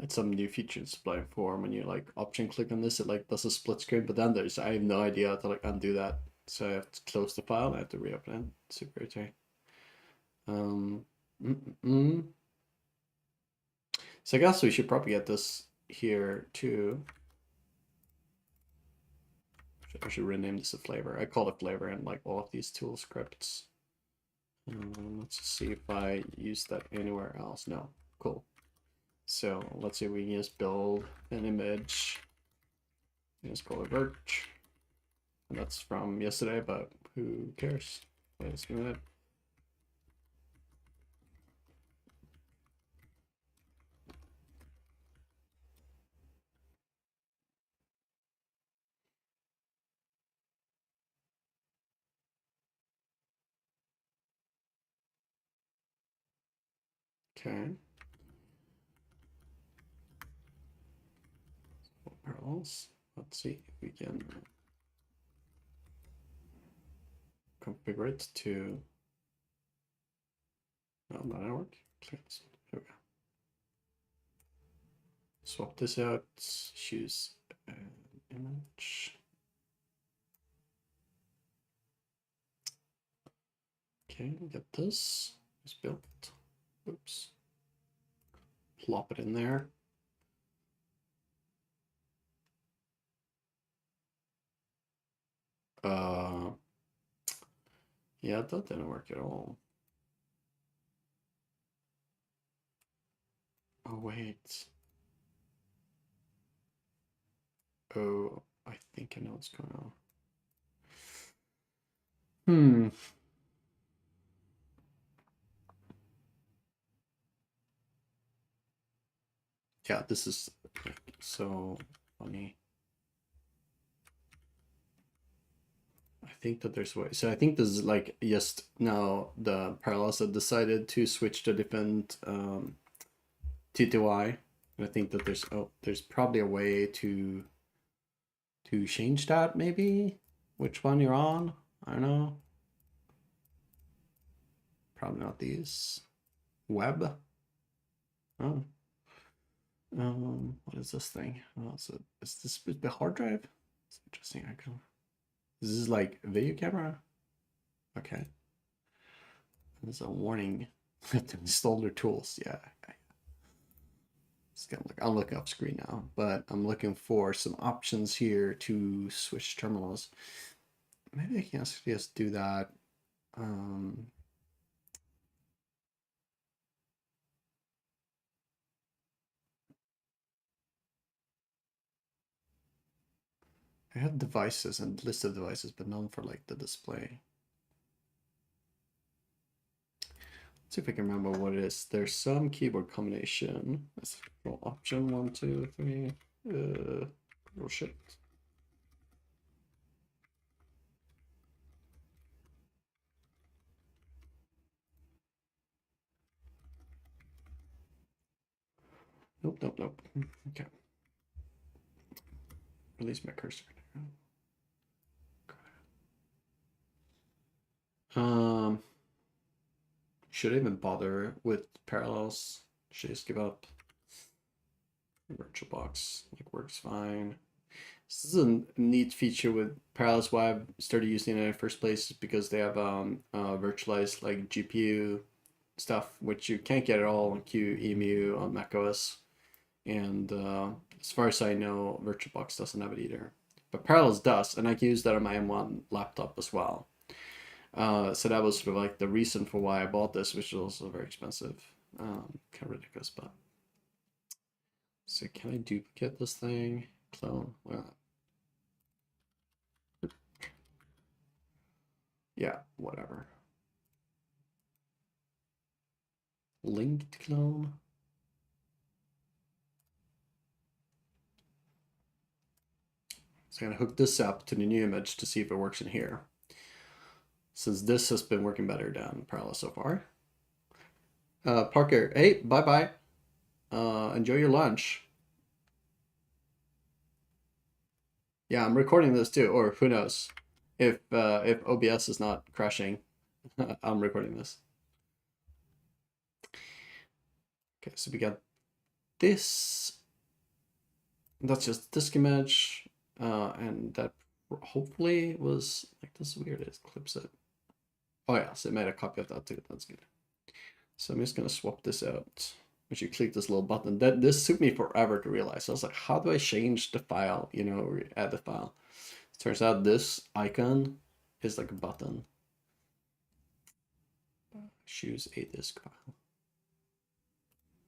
Speaker 1: it's some new feature in Sublime Form. When you like option click on this, it like does a split screen, but then there's I have no idea how to like undo that. So I have to close the file. I have to reopen it. Super irritating. So I guess we should probably get this here too. I should rename this a flavor. I call it flavor in like all of these tool scripts. Let's see if I use that anywhere else. No, cool. So let's see if we can just build an image. Just call it Virch. And that's from yesterday, but who cares? Wait a minute. Okay. Parallels. Let's see if we can configure it to. No, not gonna work. Here we go. Swap this out. Choose an image. Okay, get this. It's built. Oops. Plop it in there. Yeah, that didn't work at all. Oh, wait. Oh, I think I know what's going on. Yeah, this is so funny. I think that there's a way. So I think this is like just now the Parallels have decided to switch to different TTY. And I think that there's probably a way to change that, maybe which one you're on. I don't know. Probably not these. Web. Oh. What is this thing? Oh, so is this the hard drive? It's interesting icon. This is like a video camera. Okay. There's a warning to install their tools. Yeah. It's gonna look. I'll look up screen now, but I'm looking for some options here to switch terminals. Maybe I can just do that. I have devices and list of devices, but none for like the display. Let's see if I can remember what it is. There's some keyboard combination. Let's control option 1, 2, 3. Oh shit. Nope, nope, nope. Okay. Release my cursor. Should I even bother with Parallels? Should I just give up? VirtualBox like works fine. This is a neat feature with Parallels. Why I started using it in the first place is because they have virtualized like GPU stuff, which you can't get at all on QEMU on macOS. And as far as I know, VirtualBox doesn't have it either. But Parallels does, and I can use that on my M1 laptop as well. So that was sort of like the reason for why I bought this, which is also very expensive. Kind of ridiculous, but. So can I duplicate this thing? Clone? Well, yeah, whatever. Linked clone? So I'm gonna hook this up to the new image to see if it works in here. Since this has been working better than Parallels so far. Parker, hey, bye-bye. Enjoy your lunch. Yeah, I'm recording this too, or who knows. If OBS is not crashing, I'm recording this. Okay, so we got this. That's just disk image, and that hopefully was like this weird. It clips it. Oh yeah, so it made a copy of that too. That's good. So I'm just gonna swap this out. Once you click this little button, this took me forever to realize. I was like, how do I change the file? You know, or add the file. It turns out this icon is like a button. Choose a disk file.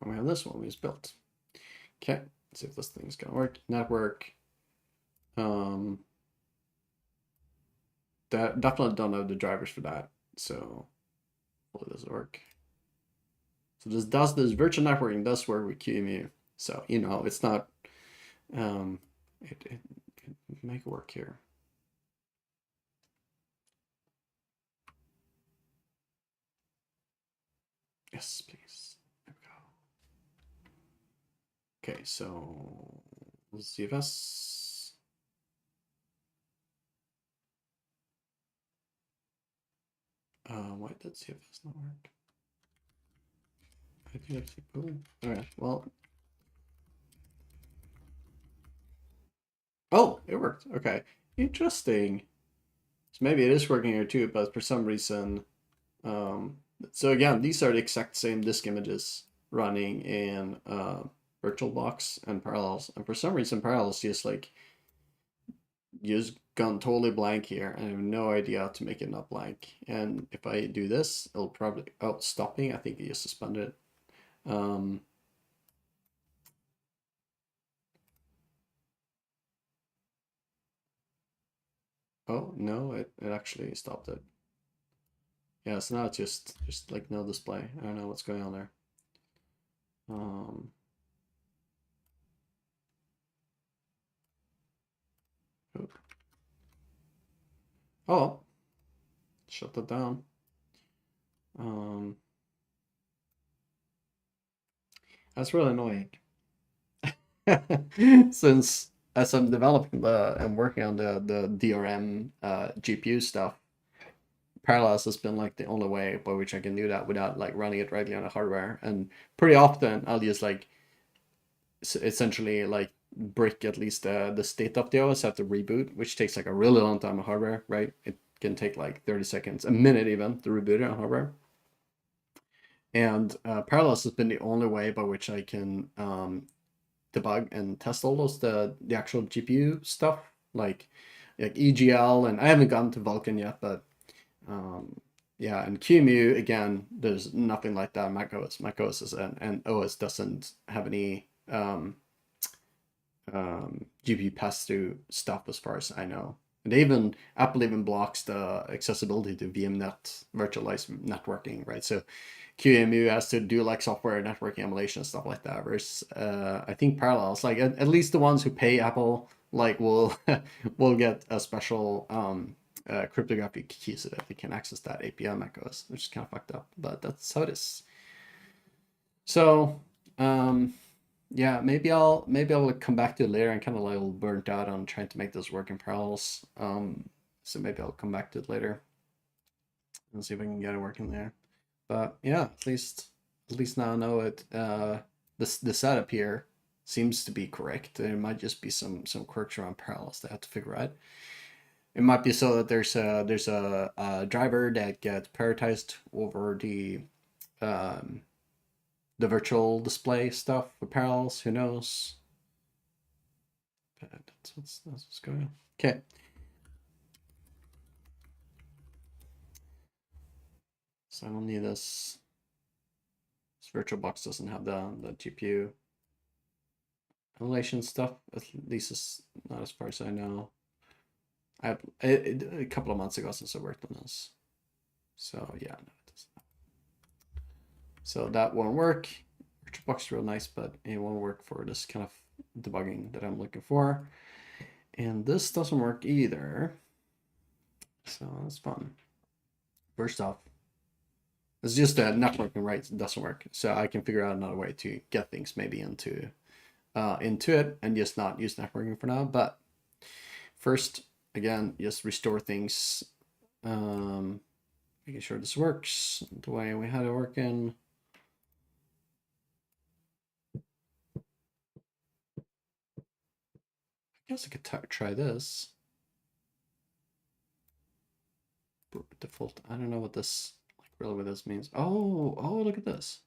Speaker 1: And we have this one we just built. Okay, let's see if this thing's gonna work. Network. That definitely don't have the drivers for that, so hopefully this will work. So this virtual networking does work with QEMU. So you know it's not it make it work here. Yes, please. There we go. Okay, so ZFS. Why did ZFS not work? I think that's cool. Alright, well. Oh, it worked. Okay. Interesting. So maybe it is working here too, but for some reason, so again, these are the exact same disk images running in VirtualBox and Parallels, and for some reason Parallels just like just gone totally blank here, and I have no idea how to make it not blank. And if I do this, it'll probably stopping. I think it just suspended it. Oh no, it actually stopped it. Yeah, so now it's just like no display. I don't know what's going on there. Oh, shut that down. That's really annoying. Since as I'm developing and working on the DRM GPU stuff, Parallels has been like the only way by which I can do that without like running it directly on the hardware. And pretty often I'll just like essentially like brick at least the state of the OS after reboot, which takes like a really long time on hardware, right? It can take like 30 seconds, a minute even, to reboot it on hardware. And Parallels has been the only way by which I can debug and test all those the actual GPU stuff, like EGL, and I haven't gotten to Vulkan yet, but yeah, and QEMU again, there's nothing like that on macOS. macOS is and OS doesn't have any GPU pass-through stuff as far as I know. And Apple even blocks the accessibility to VMnet virtualized networking, right? So QEMU has to do like software networking emulation and stuff like that. Whereas I think Parallels, like at least the ones who pay Apple, like will will get a special cryptographic key so that they can access that API on macOS, which is kind of fucked up, but that's how it is. So yeah, maybe I'll come back to it later. I'm kind of like a little burnt out on trying to make this work in Parallels. So maybe I'll come back to it later and see if I can get it working there. But yeah, at least now I know it. The setup here seems to be correct. There might just be some quirks around Parallels that I have to figure out. It might be so that there's a driver that gets prioritized over the virtual display stuff with Parallels. Who knows? But that's what's going on. Okay. So I don't need this. This VirtualBox doesn't have the GPU emulation stuff. At least it's not as far as I know. I have a couple of months ago since I worked on this. So yeah, no, it doesn't. So that won't work. VirtualBox is real nice, but it won't work for this kind of debugging that I'm looking for. And this doesn't work either. So that's fun. First off, it's just that networking right doesn't work. So I can figure out another way to get things maybe into it and just not use networking for now. But first, again, just restore things, making sure this works the way we had it working. I guess I could try this. Default. I don't know what this like really what this means. Oh, look at this.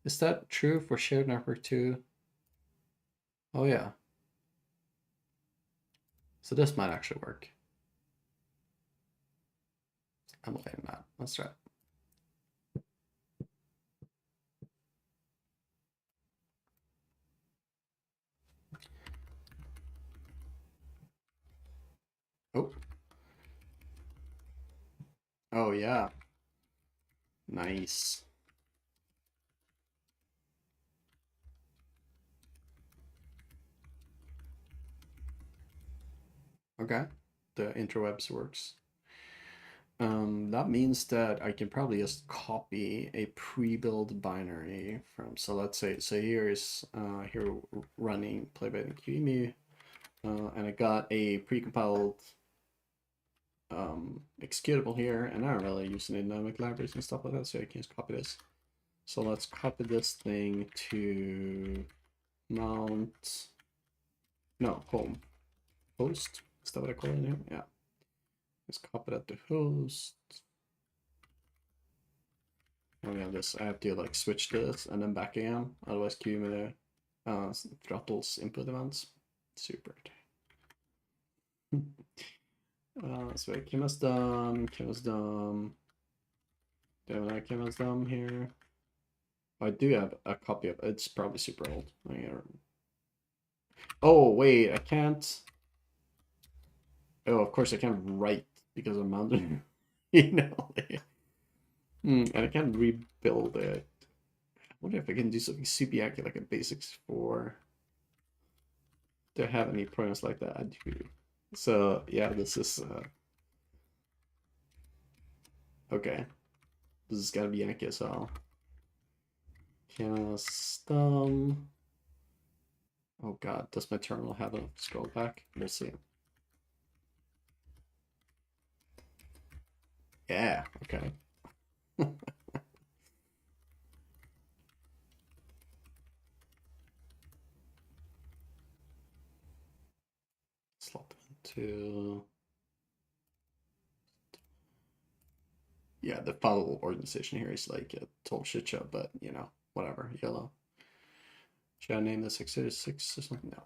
Speaker 1: Is that true for shared network too? Oh yeah. So this might actually work. I'm letting that. Let's try it. Oh. Oh yeah. Nice. Okay. The interwebs works. That means that I can probably just copy a pre-built binary from, so let's say, so here is here running Playbit and QEMU, and I got a precompiled executable here, and I don't really use any dynamic libraries and stuff like that, so I can just copy this. So let's copy this thing to mount, no, home, host, is that what I call it here? Yeah. Let's copy that to host. Oh yeah, this I have to like switch to this and then back again. Otherwise, QEMU throttles input events. Super. So QEMU's done. QEMU's done. Do I have another QEMU's done here? I do have a copy of. It's probably super old. Oh wait, I can't. Oh, of course I can't write because I'm mounted. You know. And I can't rebuild it. I wonder if I can do something super accurate like a basics for. Do I have any programs like that? I do. So yeah, this is okay. This is gotta be Yankee as well. Custom. Oh god, does my terminal have a scroll back? We'll see. Yeah, okay. Slot into. Yeah, the file organization here is like a total shit show, but you know, whatever. Yellow. Should I name this x86 or something? No.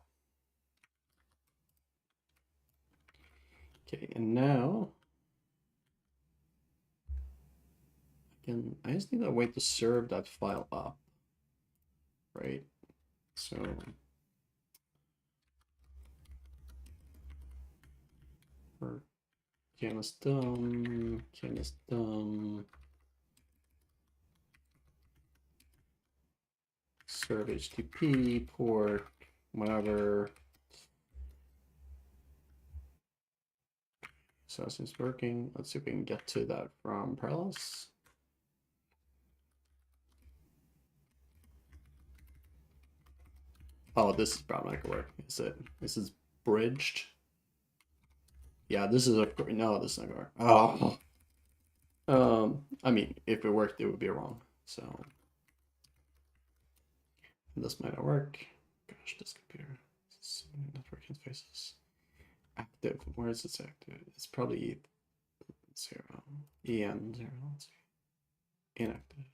Speaker 1: Okay, and now I just need a way to serve that file up, right? So for canvas dumb, serve HTTP port, whatever. So since it's working, let's see if we can get to that from Parallels. Oh, this is probably not gonna work. Is it? This is bridged. Yeah, this is a no. This is not gonna work. Oh. I mean, if it worked, it would be wrong. So this might not work. Gosh, this computer. So many network interfaces. Active. Where is it active? It's probably 0. EN 0. Let's see. Inactive.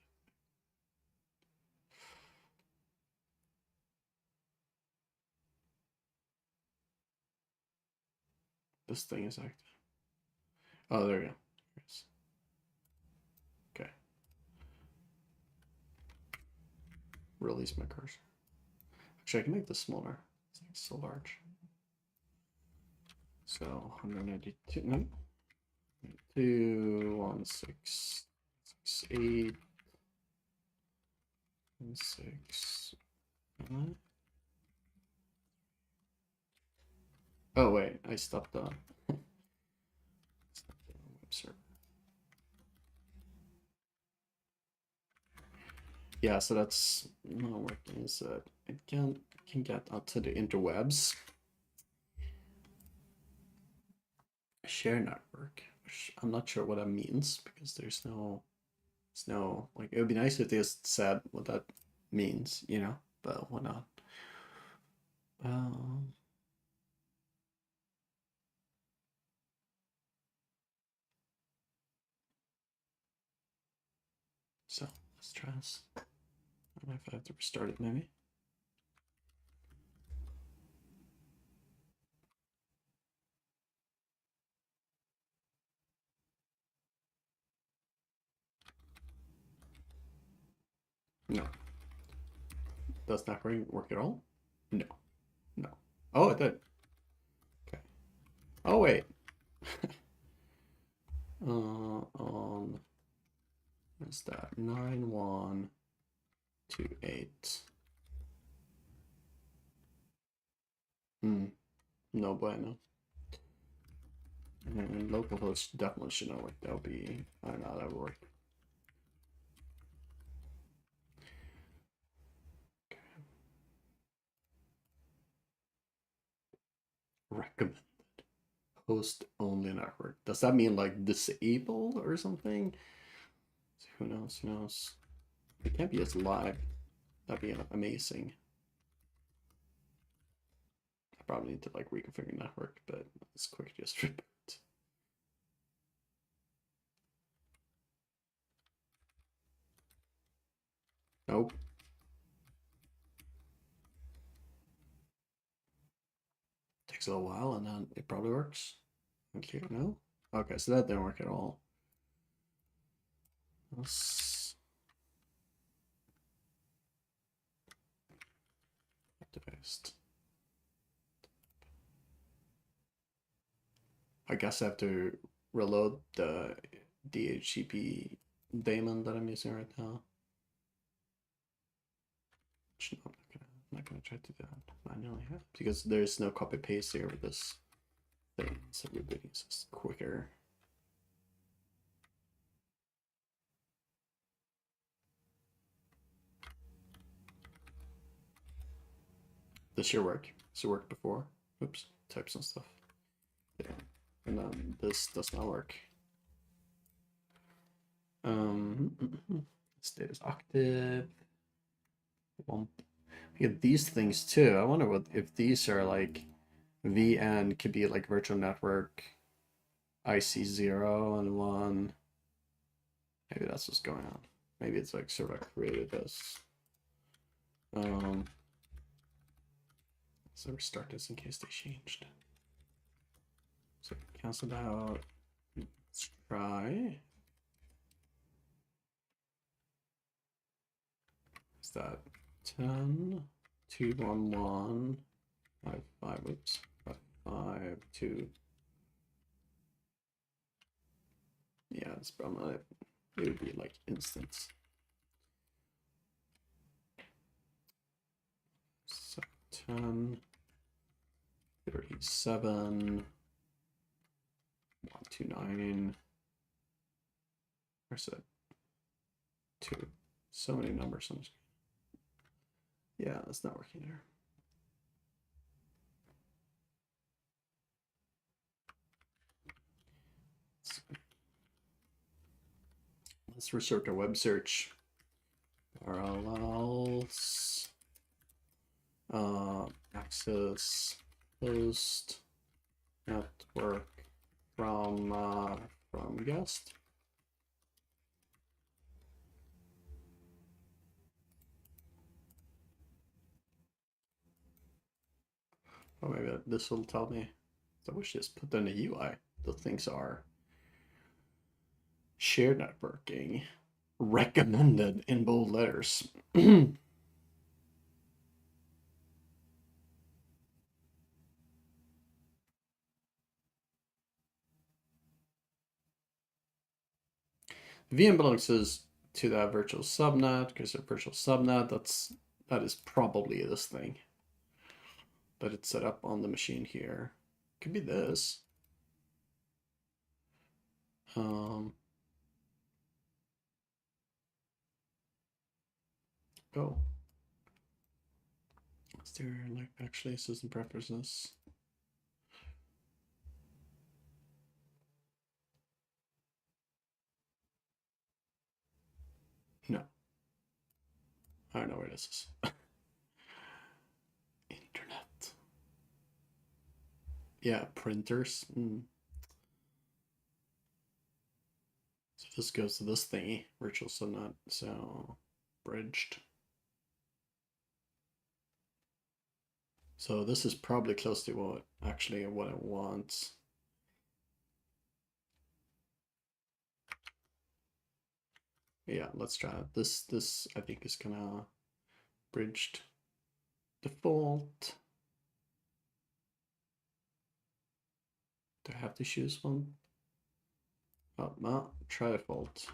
Speaker 1: This thing is active. Oh, there we go. Okay. Release my cursor. Actually, I can make this smaller. It's like so large. So 192. No. 21668 6. Oh wait, I stopped the web server. Yeah, so that's not working. Is that it can get out to the interwebs. Share network, which I'm not sure what that means because there's no like it would be nice if they just said what that means, you know, but why not? Um, so let's try this. I don't know if I have to restart it maybe. No. Does not work at all? No. No. Oh, it did. Okay. Oh wait. On what's that? 9128. No bueno. And localhost definitely should not work. That would be, I don't know, that would work. Okay. Recommended host only network. Does that mean like disabled or something? Who knows? Who knows? It can't be as live. That'd be amazing. I probably need to like reconfigure network, but it's quick just reboot. Nope. Takes a little while and then it probably works. Okay, no? Okay, so that didn't work at all. Let's activist. I guess I have to reload the DHCP daemon that I'm using right now. Which I'm not gonna try to do that manually because there's no copy paste here with this thing, so rebooting is just quicker. This should work. This worked before. Oops, type some stuff. Yeah. And then this does not work. State is octave. We get these things too. I wonder what if these are like VN could be like virtual network IC0 and 1. Maybe that's what's going on. Maybe it's like sort of created this. So restart this in case they changed. So cancel out. Let's try. Is that 10, 2, 1, 1, 5, 5, oops, 5, 5, 2. Yeah, it's probably, it would be like instance. So 10, 37, 129. Where's it? 2. So many numbers on the screen. Yeah, that's not working there. Let's resort to web search. Parallels. Access host network from guest. Oh, maybe this will tell me. So we should just put in the UI. The things are shared networking, recommended in bold letters. VM belongs to that virtual subnet because a virtual subnet that is probably this thing. But it's set up on the machine here. Could be this. Oh. Is there like actually system preferences? No. I don't know where this is. Internet. Yeah, printers. So this goes to this thingy, virtual subnet. So bridged. So this is probably close to what it wants. Yeah, let's try it. This I think is gonna bridged default. Do I have to choose one? Oh, no, try default.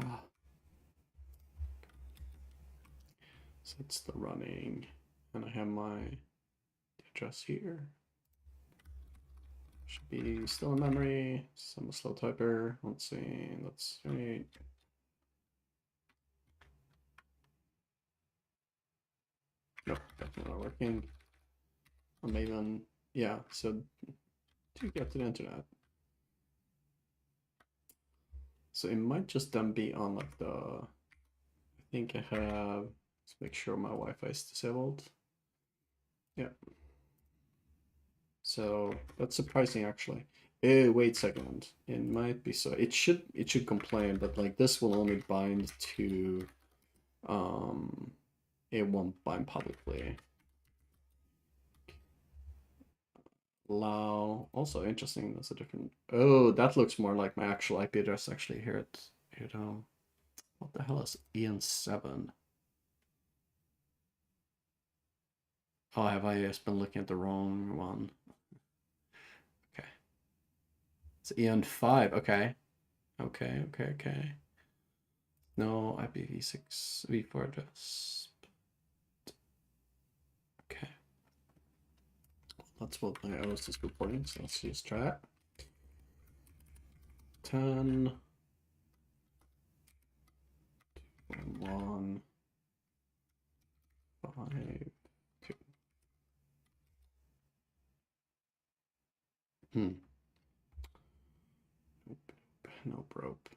Speaker 1: Ah. So it's the running, and I have my address here. Should be still in memory. So I'm a slow typer. Let's see. That's right. Nope, definitely not working. Or maybe on, yeah, so to get to the internet. So it might just then be on like the, I think I have, let's make sure my Wi-Fi is disabled. Yeah. So that's surprising actually. Wait a second. It might be so. It should complain, but like this will only bind to it won't bind publicly. Allow also interesting, that's a different, oh, that looks more like my actual IP address actually here at what the hell is EN7? Oh, have I just been looking at the wrong one? Okay. It's EN5. Okay. Okay. No, IPv6 v4 address. Okay. That's what my OS is reporting, so let's just try it. 10, 1, 5, 2. No rope.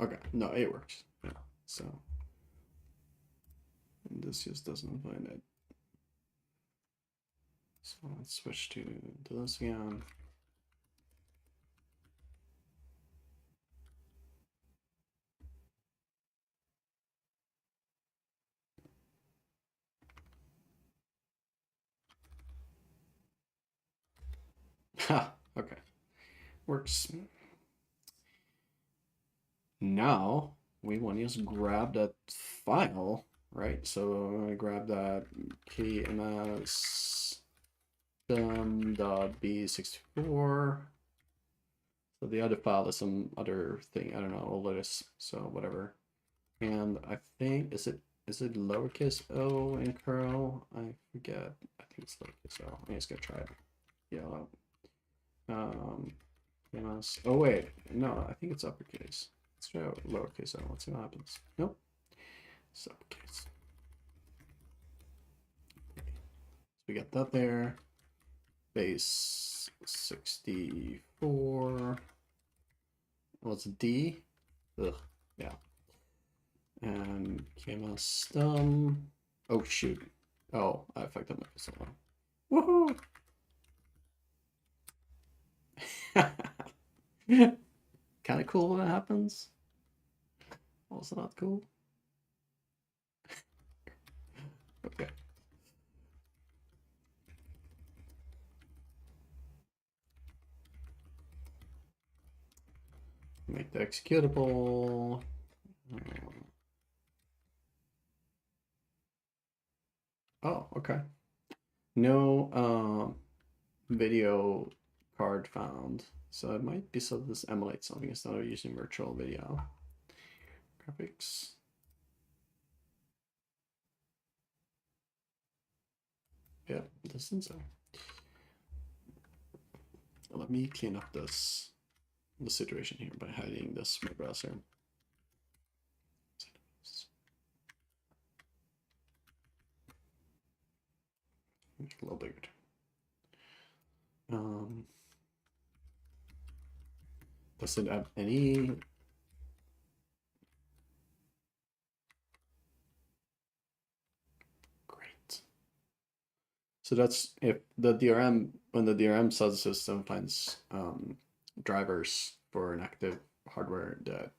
Speaker 1: Okay, no, it works. Yeah, so this just doesn't find it. So let's switch to this again. Ha, okay, works. Now we want to just grab that file, right? So I'm gonna grab that KMS .b64. So the other file is some other thing. I don't know, all this. So whatever. And I think is it lowercase o in curl? I forget. I think it's lowercase o. I'm just gonna try it. Yeah. KMS. Oh wait, no, I think it's uppercase. Let's try lowercase o. Let's see what happens. Nope. It's uppercase. Okay. So we got that there. Base 64. What's D? Ugh, yeah. And KMS stum. Oh shoot. Oh, I fucked up my pistol. Woohoo! Kind of cool when it happens. Also not cool. Okay. Make the executable. Oh, okay. No video card found. So it might be so this emulates something instead of using virtual video. Graphics. Yeah, this is so. Let me clean up the situation here by hiding this from my browser. Make it a little bigger. Does it have any? Great. So that's if the DRM, when the DRM subsystem finds drivers for an active hardware that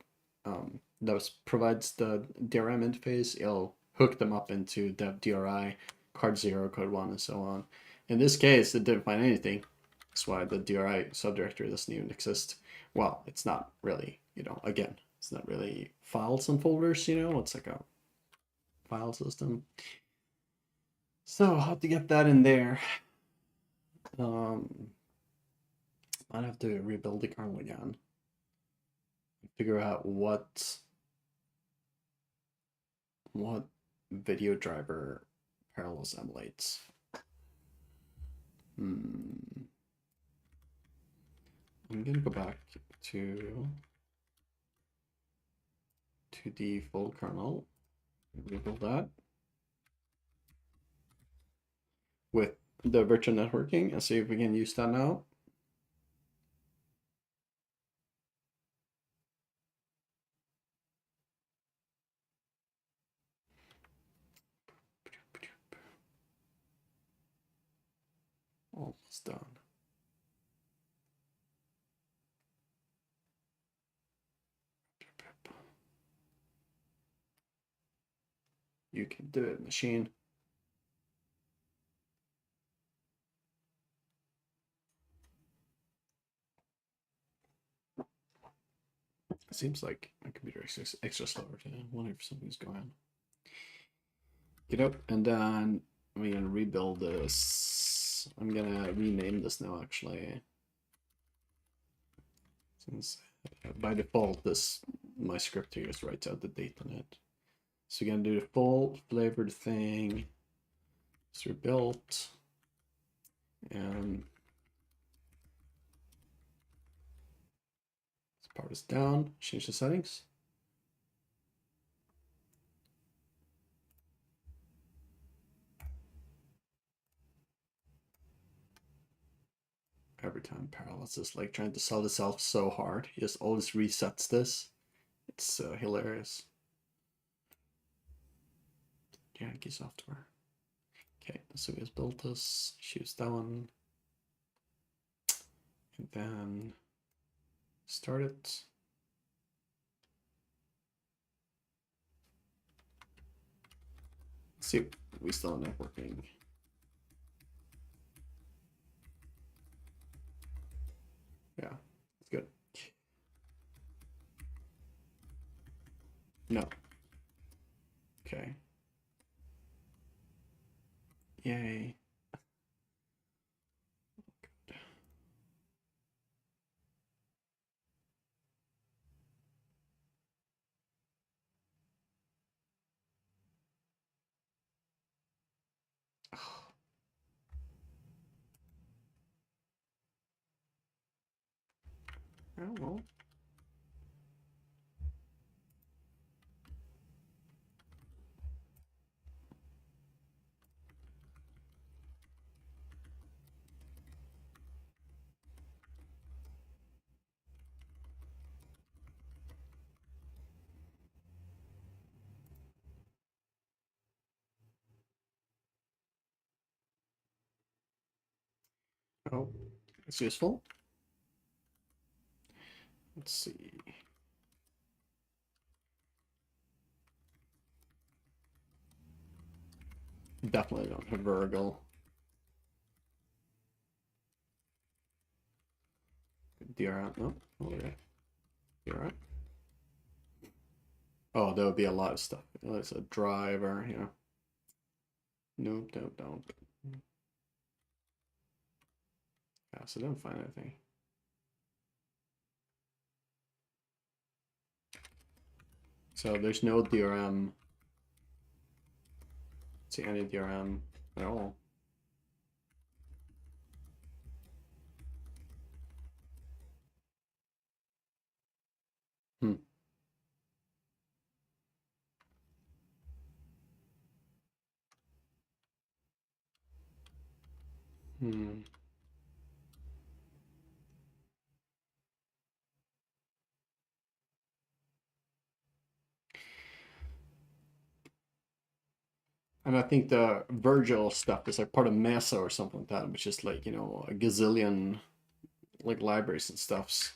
Speaker 1: provides the DRM interface, it'll hook them up into the DRI, card 0, card 1, and so on. In this case, it didn't find anything. That's why the DRI subdirectory doesn't even exist. Well, it's not really, again, it's not really files and folders, it's like a file system. So how to get that in there? I'd have to rebuild the kernel again. Figure out what video driver parallels emulates. I'm gonna go back to the full kernel, rebuild that with the virtual networking and see if we can use that now. Almost done. You can do it, machine. It seems like my computer is extra slower today. I wonder if something's going on. Get up, and then we're gonna rebuild this. I'm gonna rename this now, actually. Since by default my script here just writes out the date on it. So we're gonna do the full flavored thing. It's rebuilt. And let's power this down, change the settings. Every time Parallels is like trying to sell itself so hard. He just always resets this. It's hilarious. Yankee software. Okay, so we just built this, choose that one, and then start it. Let's see if we still end up working. Yeah, it's good. No. Okay. Yay. Oh, well. Oh, it's useful. Let's see. Definitely don't have Virgil. DRM, no, okay. DRM. Oh, there would be a lot of stuff. There's a driver, you know. Nope, don't. Yeah, so don't find anything. So there's no DRM. See any DRM at all. Hmm. Hmm. And I think the Virgil stuff is like part of Mesa or something like that, which is like, you know, a gazillion like libraries and stuffs.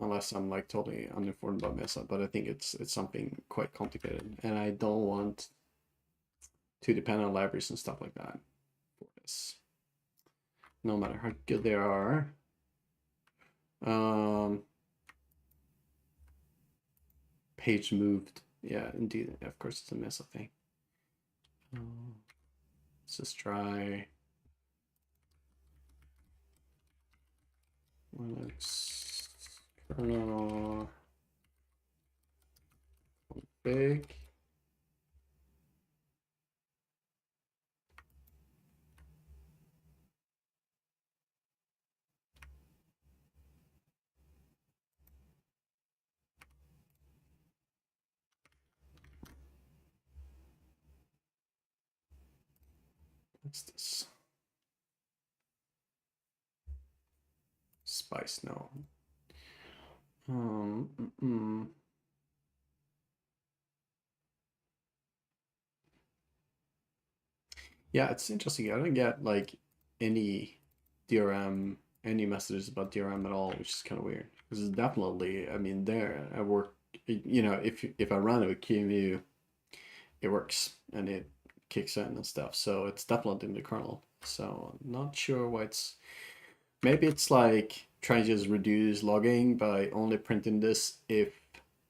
Speaker 1: Unless I'm like totally uninformed about Mesa, but I think it's something quite complicated, and I don't want to depend on libraries and stuff like that for this. No matter how good they are. Page moved. Yeah, indeed. Of course, it's a Mesa thing. Let's just try Linux kernel big. What's this? Spice, no. Yeah, it's interesting. I don't get like any DRM, any messages about DRM at all, which is kind of weird. Because it's definitely, I mean, there I work. You know, if I run it with QEMU, it works and it kicks in and stuff. So it's definitely in the kernel. So I'm not sure why it's. Maybe it's like trying to just reduce logging by only printing this if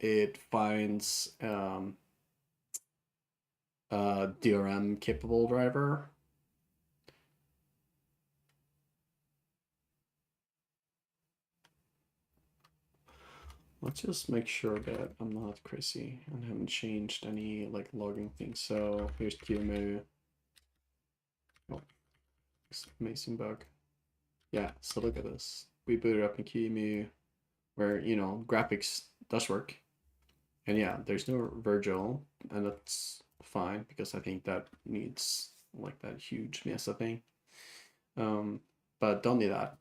Speaker 1: it finds a DRM capable driver. Let's just make sure that I'm not crazy and haven't changed any like logging things. So here's QEMU. Oh, it's amazing bug. Yeah, so look at this. We boot it up in QEMU where, you know, graphics does work. And yeah, there's no Virgil, and that's fine because I think that needs like that huge Mesa thing. But don't need that.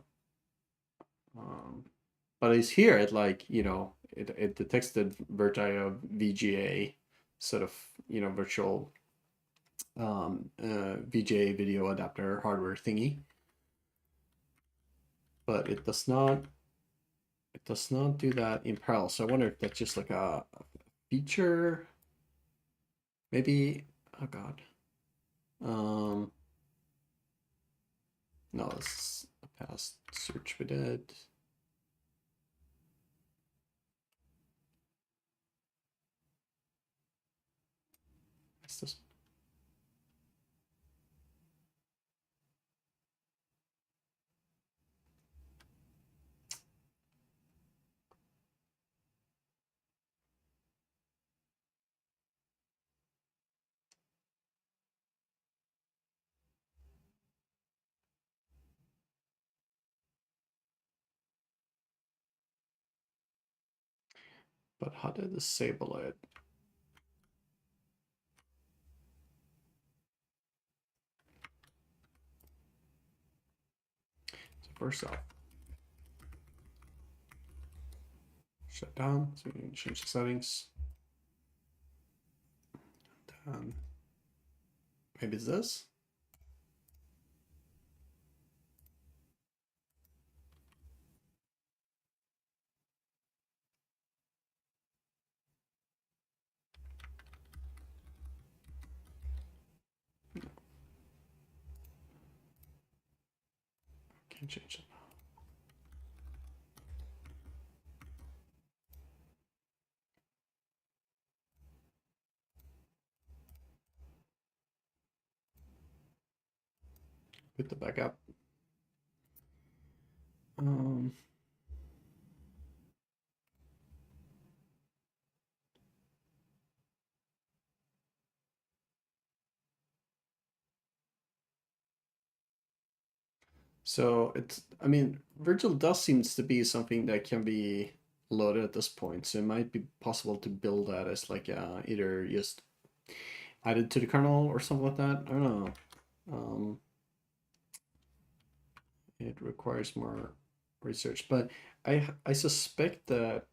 Speaker 1: But it's here at like, you know, it detects the Virtual VGA sort of, you know, virtual VGA video adapter hardware thingy. But it does not do that in parallel. So I wonder if that's just like a feature. Maybe, oh God. No, this is a past search we did. What's this? But how to disable it? So first off, shut down. So we can change the settings. Maybe it's this. Can't change it. Put the backup. So it's, I mean, Virgil does seems to be something that can be loaded at this point. So it might be possible to build that as like either just added to the kernel or something like that. I don't know. It requires more research, but I suspect that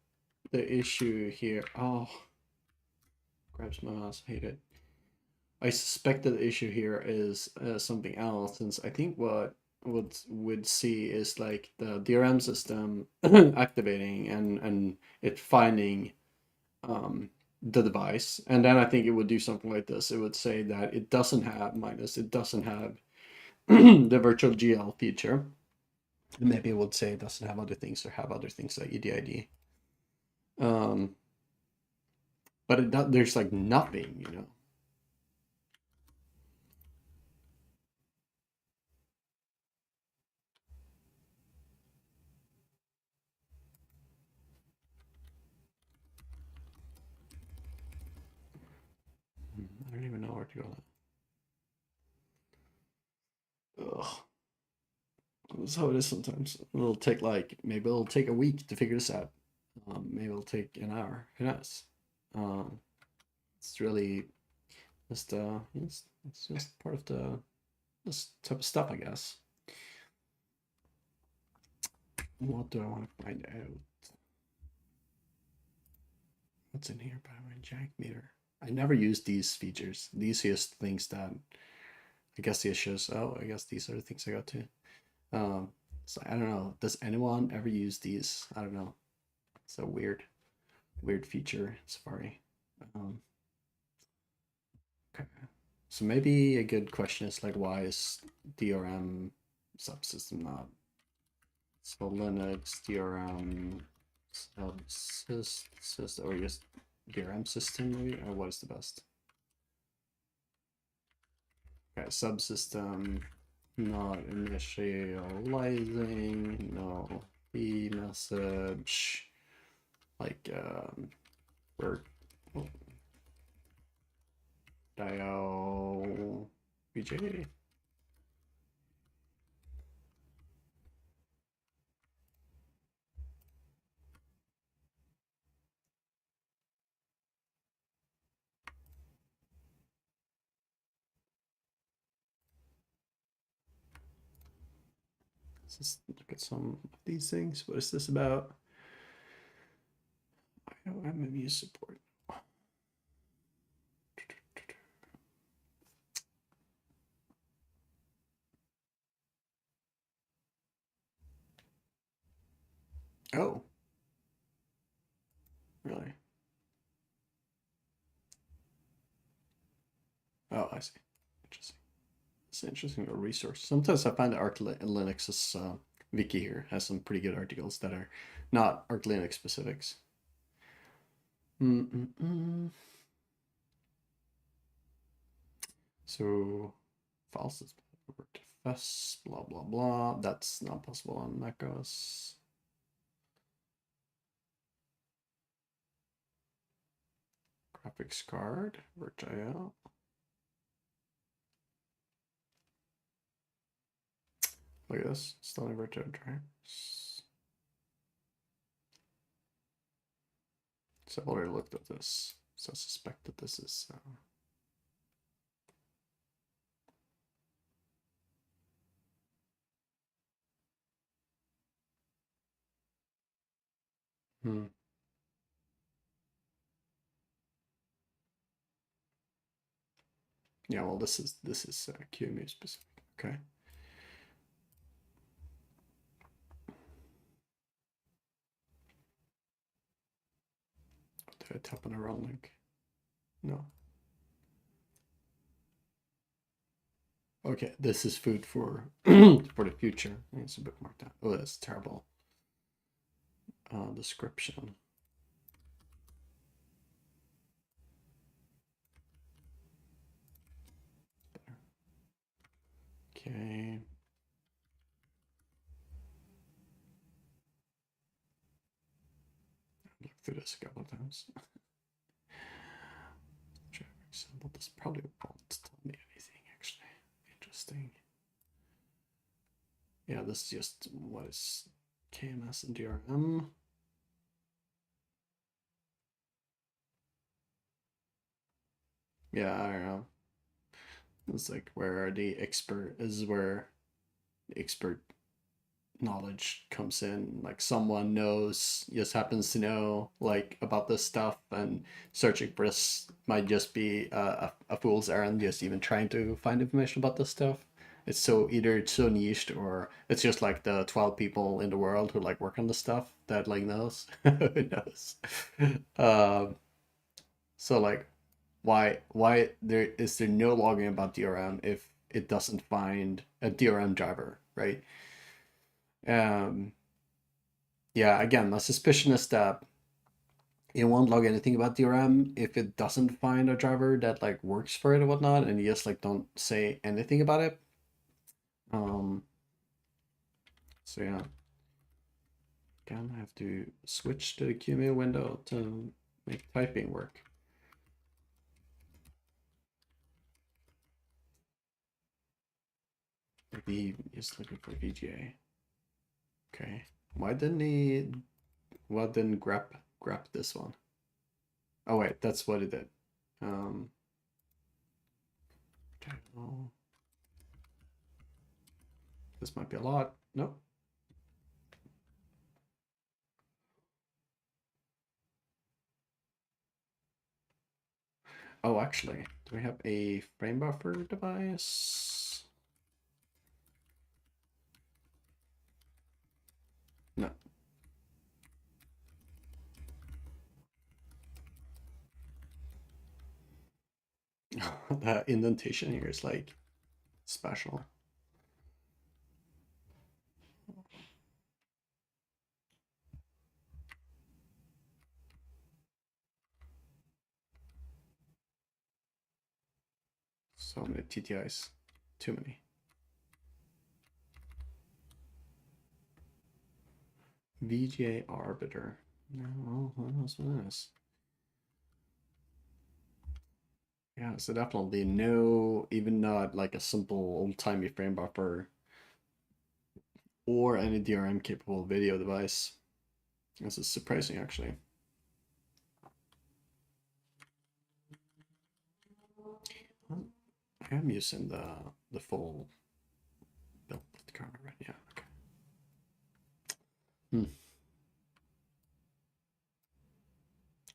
Speaker 1: the issue here. Oh, grabs my mouse. Hate it. I suspect that the issue here is something else, since I think what would see is like the DRM system activating and it finding the device, and then I think it would do something like this. It would say that it doesn't have it doesn't have the virtual GL feature. And maybe it would say it doesn't have other things or have other things like EDID. But there's like nothing, you know. I don't even know where to go. Ugh. That's how it is sometimes. It'll take like, maybe it'll take a week to figure this out. Maybe it'll take an hour. Who knows? Um, it's really just it's just part of this type of stuff, I guess. What do I want to find out? What's in here? By my jack meter. I never use these features. These are just things that I guess the issues. Oh, I guess these are the things I got to. So I don't know. Does anyone ever use these? I don't know. It's a weird feature in Safari. Okay. So maybe a good question is like, why is DRM subsystem not? So Linux DRM subsystem, or just DRM system maybe, or what is the best? Okay, subsystem not initializing, no, the message. like for dio VJ. Let's just look at some of these things. What is this about? IOMMU support. Oh, really? Oh, I see. Interesting. It's an interesting little resource. Sometimes I find that Arch Linux's wiki here has some pretty good articles that are not Arch Linux specifics. So files is over to FS, blah blah blah. That's not possible on macOS. Graphics card, Virtual. Look at this, still in Virtual drivers. So I've already looked at this, so I suspect that this is. Yeah, well, this is QEMU specific. Okay. Did I tap on the wrong link? No. Okay, this is food for for the future. It's a bit marked down. Oh, that's terrible. Description. Okay. I've looked through this a couple of times. Example, this probably won't tell me anything actually. Interesting. Yeah, this is just what is KMS and DRM. Yeah, I don't know. It's like where the expert is, where the expert knowledge comes in. Like someone knows, just happens to know like about this stuff, and searching for this might just be a fool's errand, just even trying to find information about this stuff. It's so either it's so niched, or it's just like the 12 people in the world who like work on the stuff that like knows. Who knows? um so like why there no logging about DRM if it doesn't find a DRM driver, right? um yeah, again, my suspicion is that it won't log anything about DRM if it doesn't find a driver that like works for it or whatnot, and you just like don't say anything about it. So yeah, again, I have to switch to the QEMU window to make typing work. Maybe he's looking for VGA. Okay, why didn't grep this one? Oh wait, that's what it did. This might be a lot. Nope. Oh, actually, do we have a frame buffer device? No. That indentation here is like special. So many TTIs. Too many. VGA arbiter. No, what else was this? Yeah, so definitely no, even not like a simple old-timey frame buffer or any DRM capable video device. This is surprising, actually. I am using the full build kernel, right? Yeah, okay.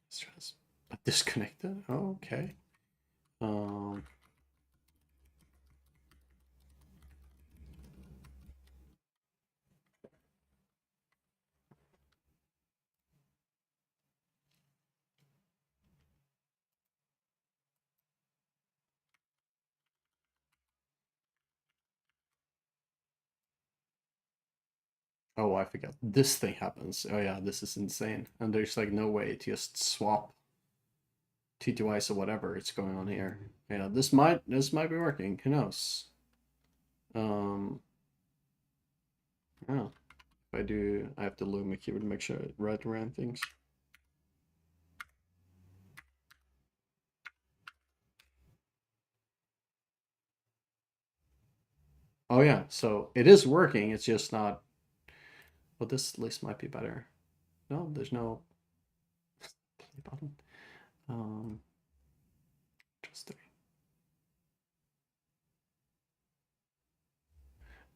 Speaker 1: Stress. But disconnected? Oh, okay. Um, oh, I forgot. This thing happens. Oh yeah, this is insane. And there's like no way to just swap T2Is or whatever it's going on here. Yeah, this might be working. Who knows? Um, yeah. If I do, I have to load my keyboard to make sure I write around things. Oh yeah, so it is working. It's just not. Well, this list might be better. No, there's no play button. Interesting.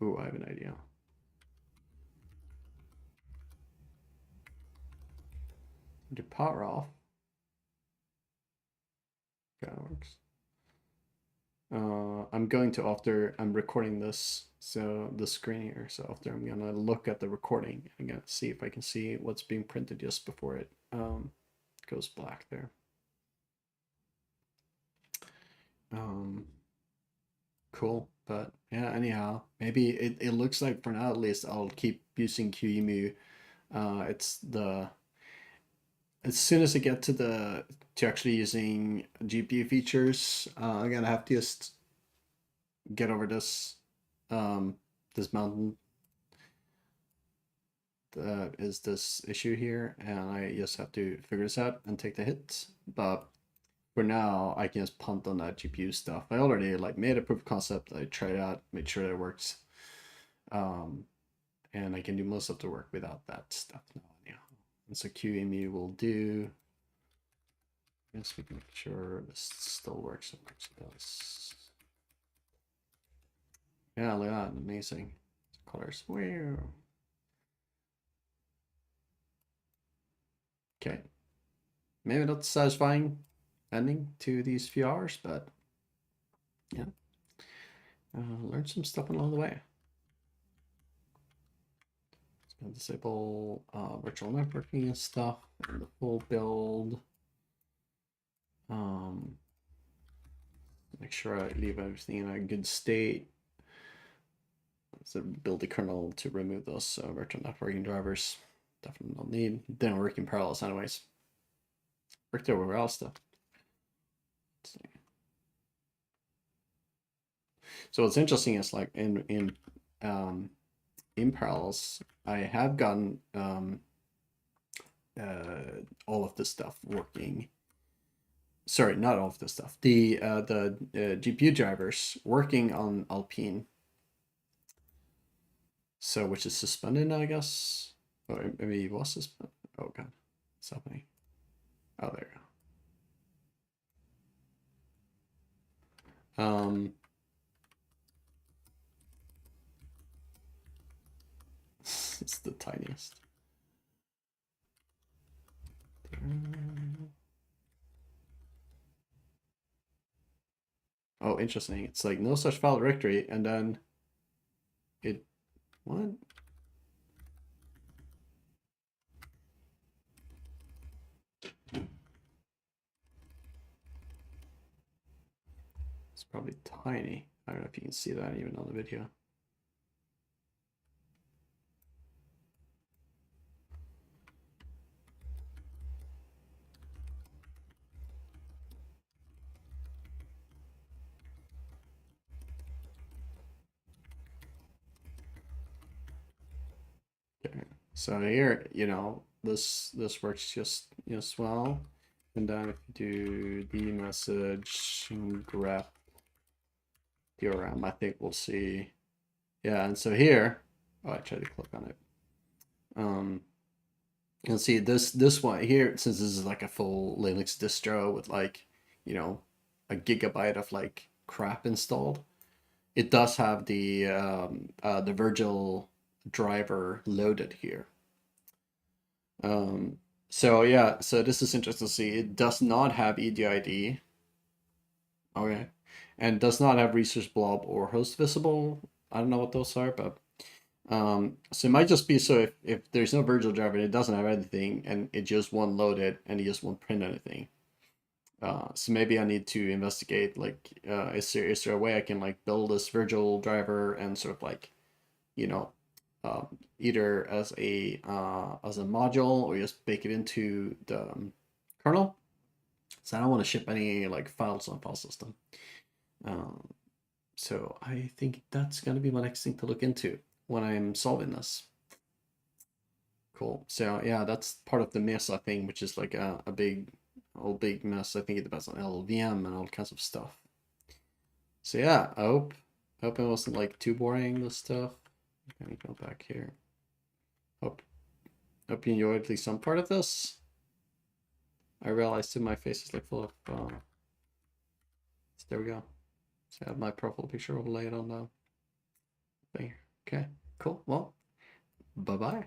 Speaker 1: Ooh, I have an idea. Do power off. Okay, that works. I'm going to after I'm recording this, so the screen here. So after I'm gonna look at the recording, I'm gonna see if I can see what's being printed just before it goes black there. Cool, but yeah. Anyhow, maybe it looks like for now at least I'll keep using QEMU. It's the as soon as I get to actually using GPU features, I'm gonna have to just get over this mountain is this issue here, and I just have to figure this out and take the hits. But for now, I can just punt on that GPU stuff. I already like made a proof of concept. I tried out, made sure that it works, um, and I can do most of the work without that stuff now. Yeah, and so QEMU will do. Just make sure this still works. Of course it does. Yeah, look at that, amazing colors. Wow. Okay, maybe not satisfying ending to these few hours, but yeah, learned some stuff along the way. It's gonna disable virtual networking and stuff and the full build. Make sure I leave everything in a good state. So build the kernel to remove those virtual networking drivers. Definitely don't need. Didn't work in parallels anyways. Worked everywhere else though. So what's interesting is like in parallels, I have gotten all of this stuff working. Sorry, not all of this stuff. The GPU drivers working on Alpine. So which is suspended now, I guess. Or maybe it was suspended. Oh god, what's happening? Oh, there you go. It's the tiniest. Oh, interesting. It's like no such file directory, and then it what? It's probably tiny. I don't know if you can see that even on the video. Okay. So here, this works just as well. And then if you do the message grep DRM, I think we'll see. Yeah, and so here, oh, I tried to click on it. You'll see this one here, since this is like a full Linux distro with like, you know, a gigabyte of like crap installed, it does have the Virgil driver loaded here. So yeah, so this is interesting to see. It does not have EDID. Okay. And does not have resource blob or host visible. I don't know what those are, but so it might just be so if there's no Virtual driver, it doesn't have anything, and it just won't load it, and it just won't print anything. So maybe I need to investigate, like, is there a way I can like build this Virtual driver and sort of like, you know, either as a module or just bake it into the kernel. So I don't want to ship any like files on file system. So I think that's gonna be my next thing to look into when I'm solving this. Cool. So yeah, that's part of the Mesa thing, which is like a big mess. I think it depends on LLVM and all kinds of stuff. So yeah, I hope it wasn't like too boring, this stuff. I'm gonna go back here. Hope you enjoyed at least some part of this. I realized too my face is like full of so there we go. So I have my profile picture overlaid on the thing. Okay, cool. Well, bye-bye.